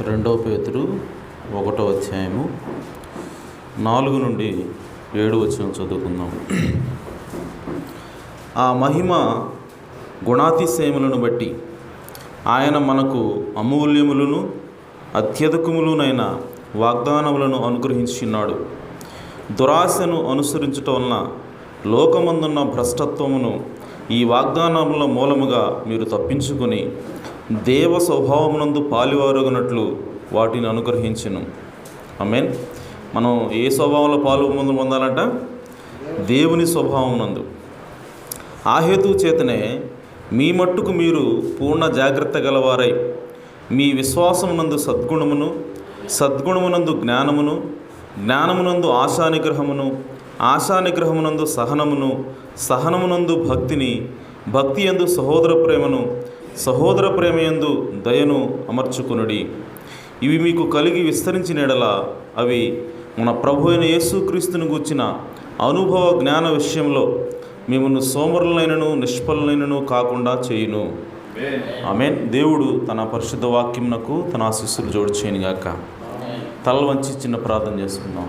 2 పేతురు 1వ అధ్యాయము 4 నుండి 7 వచనం చదువుకుందాం. ఆ మహిమ గుణాతిశయములను బట్టి ఆయన మనకు అమూల్యములను అత్యధికములునైన వాగ్దానములను అనుగ్రహించినాడు. దురాశను అనుసరించటం వలన లోకమందున్న భ్రష్టత్వమును ఈ వాగ్దానముల మూలముగా మీరు తప్పించుకొని దేవ స్వభావమునందు పాలువారగునట్లు వాటిని అనుగ్రహించెను. ఆమేన్. మనం ఏ స్వభావంలో పాలు పొందాలంట? దేవుని స్వభావమునందు. ఆ హేతు చేతనే మీ మట్టుకు మీరు పూర్ణ జాగ్రత్త గలవారై మీ విశ్వాసమునందు సద్గుణమును, సద్గుణమునందు జ్ఞానమును, జ్ఞానమునందు ఆశానిగ్రహమును, ఆశానిగ్రహమునందు సహనమును, సహనమునందు భక్తిని, భక్తి యందు సహోదర ప్రేమను, సహోదర ప్రేమయందు దయను అమర్చుకొనుడి. ఇవి మీకు కలిగి విస్తరించిన ఎడల అవి మన ప్రభు అయిన యేసుక్రీస్తును గూర్చిన అనుభవ జ్ఞాన విషయంలో మిమ్మల్ని సోమరులైనను నిష్ఫలైనను కాకుండా చేయును. ఆమేన్. దేవుడు తన పరిశుద్ధ వాక్యమునకు తన ఆశీస్సులు జోడు చేయనుగాక. తల వంచి చిన్న ప్రార్థన చేసుకుందాం.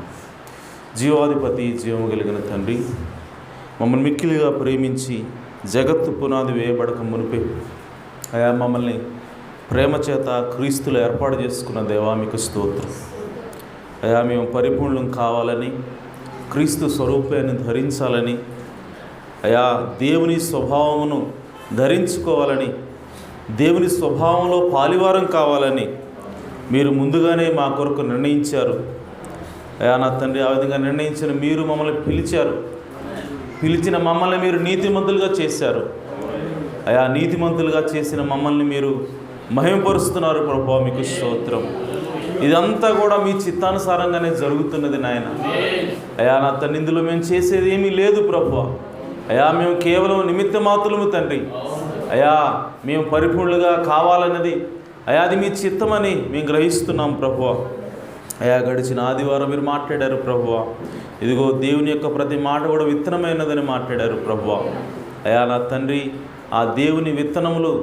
జీవాధిపతి, జీవము కలిగిన తండ్రి, మమ్మల్ని మిక్కిలిగా ప్రేమించి జగత్తు పునాది వేయబడక మునిపే అయా మమ్మల్ని ప్రేమ చేత క్రీస్తులు ఏర్పాటు చేసుకున్న దేవా మీకు స్తోత్రం. అయా మేము పరిపూర్ణం కావాలని, క్రీస్తు స్వరూపాన్ని ధరించాలని, అయా దేవుని స్వభావమును ధరించుకోవాలని, దేవుని స్వభావంలో పాలివారం కావాలని మీరు ముందుగానే మా కొరకు నిర్ణయించారు. అయా నా తండ్రి, ఆ విధంగా నిర్ణయించిన మీరు మమ్మల్ని పిలిచారు. పిలిచిన మమ్మల్ని మీరు నీతిమంతులుగా చేశారు. అయా నీతిమంతులుగా చేసిన మమ్మల్ని మీరు మహిమపరుస్తున్నారు ప్రభువా, మీకు స్తోత్రం. ఇదంతా కూడా మీ చిత్తానుసారంగానే జరుగుతున్నది నాయన. అయా నా తండ్రి, ఇందులో మేము చేసేది ఏమీ లేదు ప్రభువా. అయా మేము కేవలం నిమిత్త మాత్రము తండ్రి. అయా మేము పరిపూర్ణులుగా కావాలన్నది అయా అది మీ చిత్తమని మేము గ్రహిస్తున్నాం ప్రభువా. అయా గడిచిన ఆదివారం మీరు మాట్లాడారు ప్రభువా. ఇదిగో దేవుని యొక్క ప్రతి మాట కూడా విత్తనమైనదని మాట్లాడారు ప్రభువా. అయా నా తండ్రి, ఆ దేవుని విత్తనములు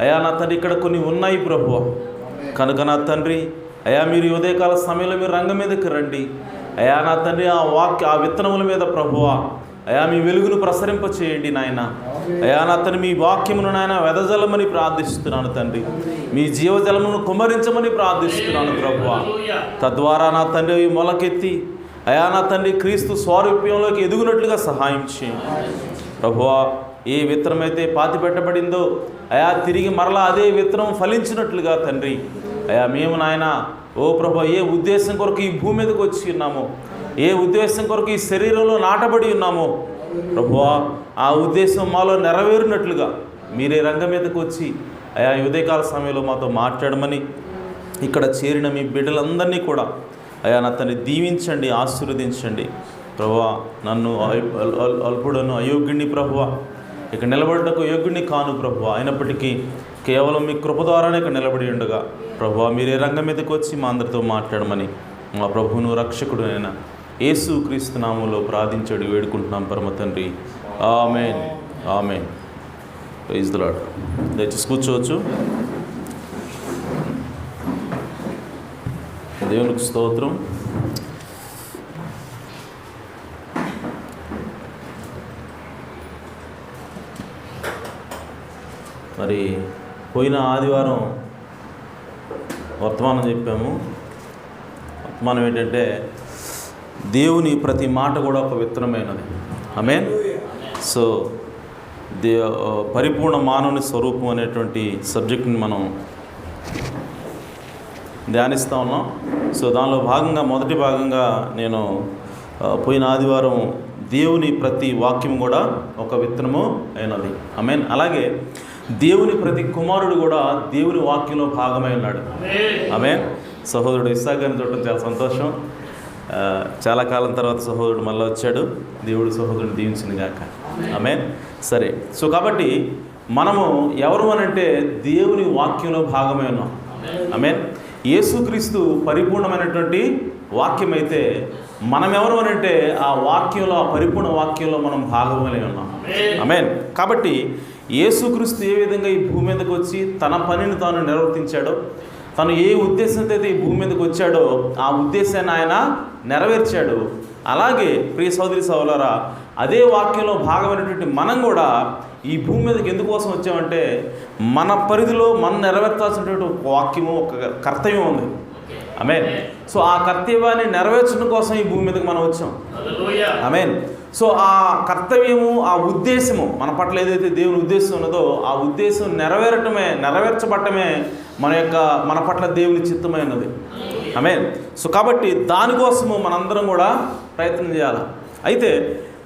అయా నా తండ్రి ఇక్కడ కొన్ని ఉన్నాయి ప్రభువా. కనుక నా తండ్రి, అయా మీరు ఉదయకాల సమయంలో మీరు రంగం మీదకి రండి. అయా నా తండ్రి, ఆ విత్తనముల మీద ప్రభువా అయా మీ వెలుగును ప్రసరింప చేయండి నాయన. అయా నా తండ్రి, మీ వాక్యమును నాయన వెదజలమని ప్రార్థిస్తున్నాను తండ్రి. మీ జీవజలమును కుమ్మరించమని ప్రార్థిస్తున్నాను ప్రభువా. తద్వారా నా తండ్రి మొలకెత్తి అయా నా తండ్రి క్రీస్తు స్వారూప్యంలోకి ఎదుగునట్లుగా సహాయం చేయండి ప్రభువా. ఏ విత్తనమైతే పాతి పెట్టబడిందో అయా తిరిగి మరలా అదే విత్తనం ఫలించినట్లుగా తండ్రి అయా మేము నాయన ఓ ప్రభువా, ఏ ఉద్దేశం కొరకు ఈ భూమి మీదకి వచ్చి ఉన్నామో, ఏ ఉద్దేశం కొరకు ఈ శరీరంలో నాటబడి ఉన్నామో ప్రభువా, ఆ ఉద్దేశం మాలో నెరవేరినట్లుగా మీరే రంగం మీదకి వచ్చి అయా ఉదయకాల సమయంలో మాతో మాట్లాడమని ఇక్కడ చేరిన మీ బిడ్డలందరినీ కూడా అయా నా తండ్రి దీవించండి, ఆశీర్వదించండి ప్రభువా. నన్ను అల్పుడను అయోగ్యుడిని ప్రభువా, ఇక నిలబడటకు యోగ్యుడిని కాను ప్రభువా. అయినప్పటికీ కేవలం మీ కృప ద్వారానే ఇక్కడ నిలబడి ఉండగా ప్రభువా, మీరే రంగం మీదకి వచ్చి మా అందరితో మాట్లాడమని మా ప్రభువును రక్షకుడు అయిన యేసు క్రీస్తు నామములో ప్రార్థించడి వేడుకుంటున్నాం పరమ తండ్రి. ఆమేన్, ఆమేన్. Praise the Lord. దయచేసి కూర్చోవచ్చు. దేవునికి స్తోత్రం. మరి పోయిన ఆదివారం వర్తమానం చెప్పాము. వర్తమానం ఏంటంటే దేవుని ప్రతి మాట కూడా ఒక విత్తనమైనది. ఆమేన్. సో పరిపూర్ణ మానవుని స్వరూపం అనేటువంటి సబ్జెక్ట్ని మనం ధ్యానిస్తూ ఉన్నాం. సో దానిలో భాగంగా మొదటి భాగంగా నేను పోయిన ఆదివారం దేవుని ప్రతి వాక్యం కూడా ఒక విత్తనము అయినది. ఆమేన్. అలాగే దేవుని ప్రతి కుమారుడు కూడా దేవుని వాక్యంలో భాగమై ఉన్నాడు. ఆమేన్. సహోదరుడు ఇస్సాక్ గారిని చూడటం చాలా సంతోషం. చాలా కాలం తర్వాత సహోదరుడు మళ్ళీ వచ్చాడు. దేవుడు సహోదరుని దీవించిన గాక. ఆమేన్. సరే, సో కాబట్టి మనము ఎవరు అనంటే దేవుని వాక్యంలో భాగమై ఉన్నాం. ఆమేన్. యేసుక్రీస్తు పరిపూర్ణమైనటువంటి వాక్యం అయితే మనం ఎవరు అనంటే ఆ వాక్యంలో, ఆ పరిపూర్ణ వాక్యంలో మనం భాగమై ఉన్నాం. ఆమేన్. కాబట్టి యేసుక్రీస్తు ఏ విధంగా ఈ భూమి మీదకి వచ్చి తన పనిని తాను నిర్వర్తించాడో, తను ఏ ఉద్దేశంతో అయితే ఈ భూమి మీదకి వచ్చాడో ఆ ఉద్దేశాన్ని ఆయన నెరవేర్చాడు. అలాగే ప్రియ సోదరి సోదరులారా, అదే వాక్యంలో భాగమైనటువంటి మనం కూడా ఈ భూమి మీదకి ఎందుకోసం వచ్చామంటే మన పరిధిలో మనం నెరవేర్చాల్సినటువంటి ఒక వాక్యము, ఒక కర్తవ్యం ఉంది. ఆమేన్. సో ఆ కర్తవ్యాన్ని నెరవేర్చడం కోసం ఈ భూమి మీదకి మనం వచ్చాం. ఆమేన్. సో ఆ కర్తవ్యము, ఆ ఉద్దేశము, మన పట్ల ఏదైతే దేవుని ఉద్దేశం ఉన్నదో ఆ ఉద్దేశం నెరవేర్చబడటమే మన పట్ల దేవుని చిత్తమై ఉన్నది. ఆమేన్. సో కాబట్టి దానికోసము మనందరం కూడా ప్రయత్నం చేయాలి. అయితే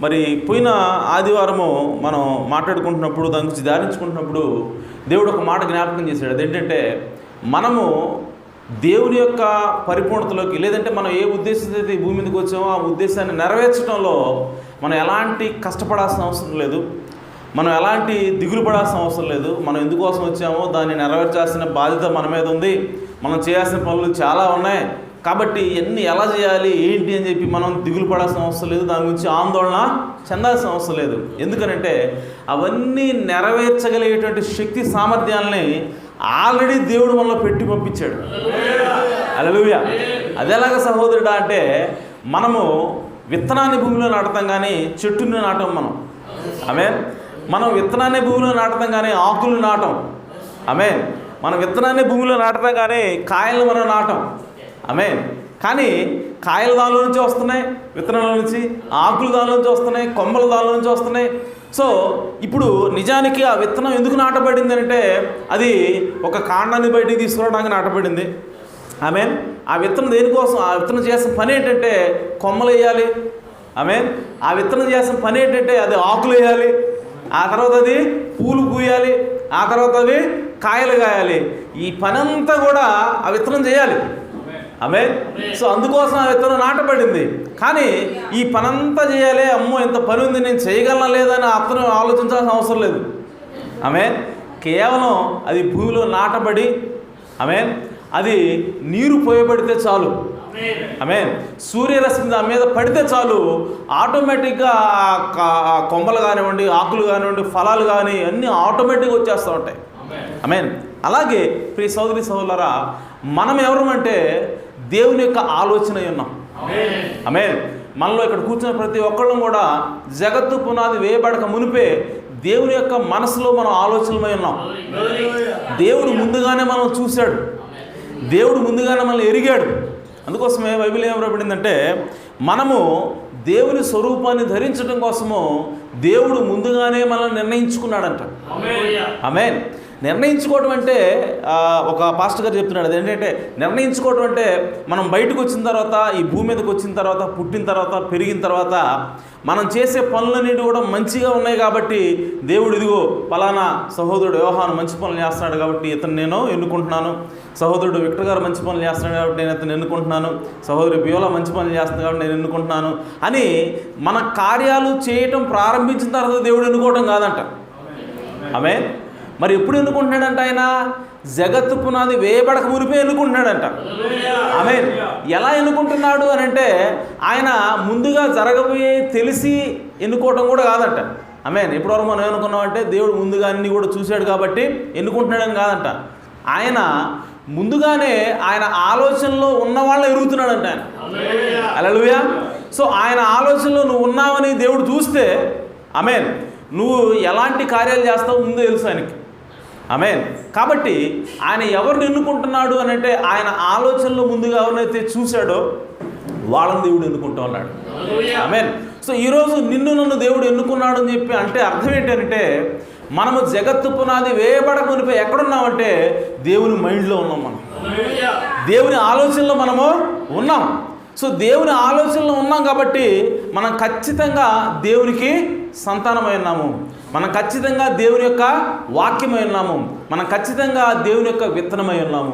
మరి పోయిన ఆదివారము మనం మాట్లాడుకుంటున్నప్పుడు, దాని గురించి ధ్యానించుకుంటున్నప్పుడు దేవుడు ఒక మాట జ్ఞాపకం చేశాడు. అదేంటంటే మనము దేవుని యొక్క పరిపూర్ణతలోకి, లేదంటే మనం ఏ ఉద్దేశంతో అయితే ఈ భూమి మీదకి వచ్చామో ఆ ఉద్దేశాన్ని నెరవేర్చడంలో మనం ఎలాంటి కష్టపడాల్సిన అవసరం లేదు, మనం ఎలాంటి దిగులు పడాల్సిన అవసరం లేదు. మనం ఎందుకోసం వచ్చామో దాన్ని నెరవేర్చాల్సిన బాధ్యత మన మీద ఉంది. మనం చేయాల్సిన పనులు చాలా ఉన్నాయి. కాబట్టి ఇవన్నీ ఎలా చేయాలి ఏంటి అని చెప్పి మనం దిగులు పడాల్సిన అవసరం లేదు, దాని గురించి ఆందోళన చెందాల్సిన అవసరం లేదు. ఎందుకనంటే అవన్నీ నెరవేర్చగలిగేటువంటి శక్తి సామర్థ్యాలని ఆల్రెడీ దేవుడు మనలో పెట్టి పంపించాడు. హల్లెలూయా. అదేలాగా సహోదరుడా అంటే మనము విత్తనాన్ని భూమిలో నాటుతాం కానీ చెట్టుని నాటం మనం. ఆమేన్. మనం విత్తనాన్ని భూమిలో నాటుతాం కానీ ఆకులు నాటం. ఆమేన్. మనం విత్తనాన్ని భూమిలో నాటుతాం కానీ కాయలను మనం నాటం. ఆమేన్. కానీ కాయలు దానిలో నుంచి వస్తున్నాయి, విత్తనాల నుంచి, ఆకులు దానిలో నుంచి వస్తున్నాయి, కొమ్మలు దానిలో నుంచి వస్తున్నాయి. సో ఇప్పుడు నిజానికి ఆ విత్తనం ఎందుకు నాటబడింది అంటే అది ఒక కాండాన్ని బయటికి తీసుకురావడానికి నాటబడింది. ఆమేన్. ఆ విత్తనం దేనికోసం? ఆ విత్తనం చేసిన పని ఏంటంటే కొమ్మలు వేయాలి. ఆమేన్. ఆ విత్తనం చేసిన పని ఏంటంటే అది ఆకులు వేయాలి, ఆ తర్వాత అది పూలు పూయాలి, ఆ తర్వాత అవి కాయలు కాయాలి. ఈ పని అంతా కూడా ఆ విత్తనం చేయాలి. ఆమేన్. సో అందుకోసం ఆ విత్తనం నాటబడింది. కానీ ఈ పనంతా చేయాలి, అమ్మో ఎంత పని ఉంది, నేను చేయగలనా లేదా అని అతను ఆలోచించాల్సిన అవసరం లేదు. ఆమేన్. కేవలం అది భూమిలో నాటబడి, ఆమేన్, అది నీరు పోయబడితే చాలు. ఆమేన్. సూర్యరశ్మి దాని మీద పడితే చాలు, ఆటోమేటిక్గా కొమ్మలు కానివ్వండి, ఆకులు కానివ్వండి, ఫలాలు కానీ అన్నీ ఆటోమేటిక్గా వచ్చేస్తూ ఉంటాయి. ఆమేన్. అలాగే ప్రియ సోదరి సోదరులారా, మనం ఎవరమంటే దేవుని యొక్క ఆలోచన ఉన్నాం. ఆమేన్. మనలో ఇక్కడ కూర్చున్న ప్రతి ఒక్కళ్ళం కూడా జగత్తు పునాది వేయబడక మునిపే దేవుని యొక్క మనసులో మనం ఆలోచనమై ఉన్నాం. దేవుడు ముందుగానే మనం చూశాడు, దేవుడు ముందుగానే మనల్ని ఎరిగాడు. అందుకోసమే బైబిల్ ఏం రాబడిందంటే మనము దేవుని స్వరూపాన్ని ధరించడం కోసము దేవుడు ముందుగానే మనల్ని నిర్ణయించుకున్నాడంట. ఆమేన్. నిర్ణయించుకోవడం అంటే ఒక పాస్టర్ గారు చెప్తున్నాడు. అదేంటంటే నిర్ణయించుకోవడం అంటే మనం బయటకు వచ్చిన తర్వాత, ఈ భూమి మీదకి వచ్చిన తర్వాత, పుట్టిన తర్వాత, పెరిగిన తర్వాత మనం చేసే పనులన్నిటి కూడా మంచిగా ఉన్నాయి కాబట్టి దేవుడు ఇదిగో పలానా సహోదరుడు యోహాను మంచి పనులు చేస్తున్నాడు కాబట్టి ఇతను నేను ఎన్నుకుంటున్నాను, సహోదరుడు విక్టర్ గారు మంచి పనులు చేస్తున్నాడు కాబట్టి నేను ఇతను ఎన్నుకుంటున్నాను, సహోదరి బియోలా మంచి పనులు చేస్తుంది కాబట్టి నేను ఎన్నుకుంటున్నాను అని మన కార్యాలు చేయటం ప్రారంభించిన తర్వాత దేవుడు ఎన్నుకోవడం కాదంట. ఆమేన్. మరి ఎప్పుడు ఎన్నుకుంటున్నాడంట? ఆయన జగత్తు పునాది వేయబడక మునిపే ఎన్నుకుంటున్నాడంట. ఆమేన్. ఎలా ఎన్నుకుంటున్నాడు అని అంటే ఆయన ముందుగా జరగబోయే తెలిసి ఎన్నుకోవటం కూడా కాదంట. ఆమేన్. ఇప్పటివరకు మనం ఏమనుకున్నామంటే దేవుడు ముందుగా అన్ని కూడా చూశాడు కాబట్టి ఎన్నుకుంటున్నాడని కాదంట. ఆయన ముందుగానే ఆయన ఆలోచనలో ఉన్న వాళ్ళని ఎరుగుతున్నాడంట ఆయన. హల్లెలూయా. సో ఆయన ఆలోచనలో నువ్వు ఉన్నావని దేవుడు చూస్తే, ఆమేన్, నువ్వు ఎలాంటి కార్యాలు చేస్తావో ముందే తెలుసు ఆయనకి. ఆమేన్. కాబట్టి ఆయన ఎవరిని ఎన్నుకుంటున్నాడు అని అంటే ఆయన ఆలోచనలో ముందుగా ఎవరినైతే చూశాడో వాళ్ళని దేవుడు ఎన్నుకుంటూ ఉన్నాడు. ఆమేన్. సో ఈరోజు నిన్ను నన్ను దేవుడు ఎన్నుకున్నాడు అని చెప్పి అంటే అర్థం ఏంటంటే మనము జగత్తు పునాది వేయబడక మునిపే ఎక్కడున్నామంటే దేవుని మైండ్లో ఉన్నాం. మనం దేవుని ఆలోచనలో మనము ఉన్నాం. సో దేవుని ఆలోచనలో ఉన్నాం కాబట్టి మనం ఖచ్చితంగా దేవునికి సంతానమై ఉన్నాము, మనం ఖచ్చితంగా దేవుని యొక్క వాక్యమై ఉన్నాము, మనం ఖచ్చితంగా దేవుని యొక్క విత్తనమై ఉన్నాము.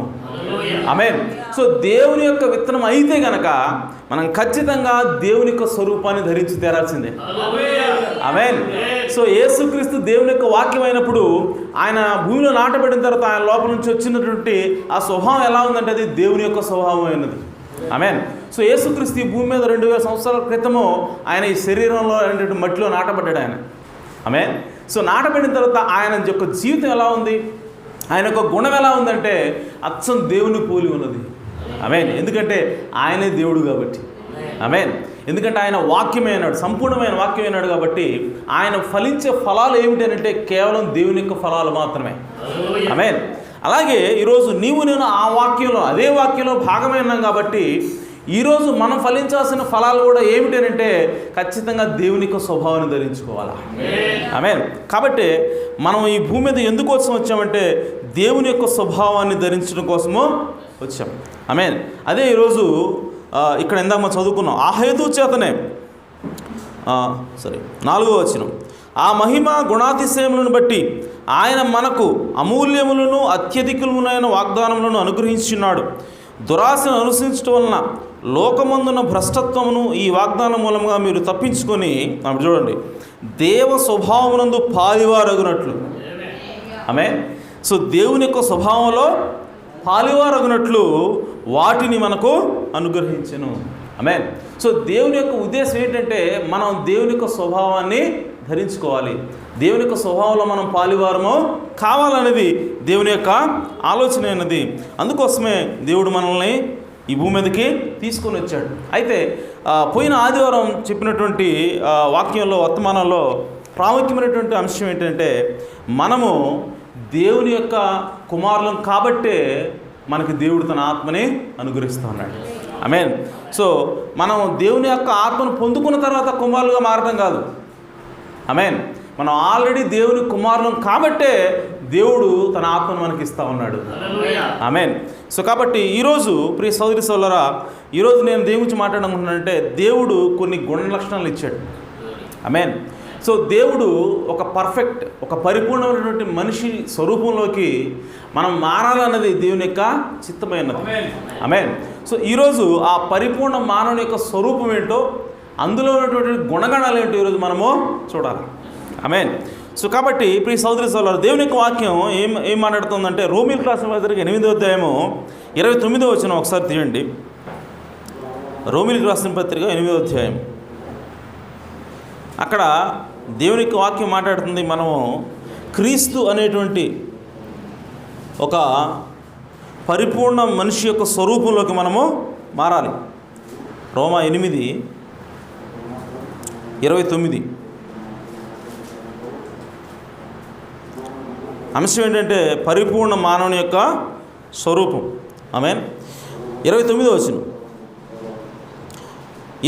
ఆమేన్. సో దేవుని యొక్క విత్తనం అయితే గనక మనం ఖచ్చితంగా దేవుని యొక్క స్వరూపాన్ని ధరించి తీరాల్సిందే. ఆమేన్. సో యేసుక్రీస్తు దేవుని యొక్క వాక్యం అయినప్పుడు ఆయన భూమిలో నాటబడిన తర్వాత ఆయన లోపల నుంచి వచ్చినటువంటి ఆ స్వభావం ఎలా ఉందంటే అది దేవుని యొక్క స్వభావం అయినది. ఆమేన్. సో యేసుక్రీస్తు ఈ భూమి మీద 2000 సంవత్సరాల క్రితము ఆయన ఈ శరీరంలో అనేటువంటి మట్టిలో నాటబడ్డాడు ఆయన. ఆమేన్. సో నాటబడిన తర్వాత ఆయన యొక్క జీవితం ఎలా ఉంది? ఆయన యొక్క గుణం ఎలా ఉందంటే అచ్చం దేవుని పోలి ఉన్నది. ఆమేన్. ఎందుకంటే ఆయనే దేవుడు కాబట్టి. ఆమేన్. ఎందుకంటే ఆయన వాక్యమే అన్నాడు, సంపూర్ణమైన వాక్యమే అన్నాడు కాబట్టి ఆయన ఫలించే ఫలాలు ఏమిటి అంటే కేవలం దేవుని యొక్క ఫలాలు మాత్రమే. ఆమేన్. అలాగే ఈరోజు నీవు నేను ఆ వాక్యంలో, అదే వాక్యంలో భాగమే ఉన్నాం కాబట్టి ఈరోజు మనం ఫలించాల్సిన ఫలాలు కూడా ఏమిటి అంటే ఖచ్చితంగా దేవుని యొక్క స్వభావాన్ని ధరించుకోవాలా. ఆమేన్. కాబట్టి మనం ఈ భూమి మీద ఎందుకు వచ్చామంటే దేవుని యొక్క స్వభావాన్ని ధరించడం కోసము వచ్చాం. ఆమేన్. అదే ఈరోజు ఇక్కడ ఇందాక మనం చదువుకున్నాం. ఆ హేతు చేతనే 4వ వచనం, ఆ మహిమ గుణాతిశయములను బట్టి ఆయన మనకు అమూల్యములను అత్యధికములైన వాగ్దానములను అనుగ్రహించున్నాడు. దురాశను అనుసరించడం వలన లోకమందున భ్రష్టత్వమును ఈ వాగ్దానం మూలంగా మీరు తప్పించుకొని, చూడండి, దేవ స్వభావమునందు పాలివారగునట్లు. ఆమేన్. సో దేవుని యొక్క స్వభావంలో పాలివారగునట్లు వాటిని మనకు అనుగ్రహించెను. ఆమేన్. సో దేవుని యొక్క ఉద్దేశం ఏంటంటే మనం దేవుని యొక్క స్వభావాన్ని ధరించుకోవాలి, దేవుని యొక్క స్వభావంలో మనం పాలివారము కావాలనేది దేవుని యొక్క ఆలోచన అయినది. అందుకోసమే దేవుడు మనల్ని ఈ భూమి మీదకి తీసుకొని వచ్చాడు. అయితే పోయిన ఆదివారం చెప్పినటువంటి వాక్యంలో, వర్తమానంలో ప్రాముఖ్యమైనటువంటి అంశం ఏంటంటే మనము దేవుని యొక్క కుమారులం కాబట్టే మనకి దేవుడు తన ఆత్మని అనుగ్రహిస్తూ ఉన్నాడు. ఆమేన్. సో మనం దేవుని యొక్క ఆత్మను పొందుకున్న తర్వాత కుమారులుగా మారడం కాదు. ఆమేన్. మనం ఆల్రెడీ దేవుని కుమారులం కాబట్టే దేవుడు తన ఆత్మను మనకి ఇస్తూ ఉన్నాడు. ఆమేన్. సో కాబట్టి ఈరోజు ప్రియ సోదరి సోదరులారా, ఈరోజు నేను దేవుని గురించి మాట్లాడాలనుకుంటున్నానంటే దేవుడు కొన్ని గుణ లక్షణాలు ఇచ్చాడు. ఆమేన్. సో దేవుడు ఒక పర్ఫెక్ట్, ఒక పరిపూర్ణమైనటువంటి మనిషి స్వరూపంలోకి మనం మారాలన్నది దేవుని యొక్క చిత్తమైనది. ఆమేన్. సో ఈరోజు ఆ పరిపూర్ణ మానవుని యొక్క స్వరూపం ఏంటో, అందులో ఉన్నటువంటి గుణగణాలు ఏంటో ఈరోజు మనము చూడాలి. ఆమేన్. సో కాబట్టి ప్రియ సోదరి సోదరులారా, దేవుని యొక్క వాక్యం ఏం మాట్లాడుతుందంటే రోమీయులకు రాసిన పత్రిక 8వ అధ్యాయము 29వ వచనం ఒకసారి తీయండి. రోమీయులకు రాసిన పత్రిక 8వ అధ్యాయం. అక్కడ దేవుని యొక్క వాక్యం మాట్లాడుతుంది, మనము క్రీస్తు అనేటువంటి ఒక పరిపూర్ణ మనిషి యొక్క స్వరూపంలోకి మనము మారాలి. రోమా 8:29 అంశం ఏంటంటే పరిపూర్ణ మానవుని యొక్క స్వరూపం. ఆమేన్. 29వ వచనం,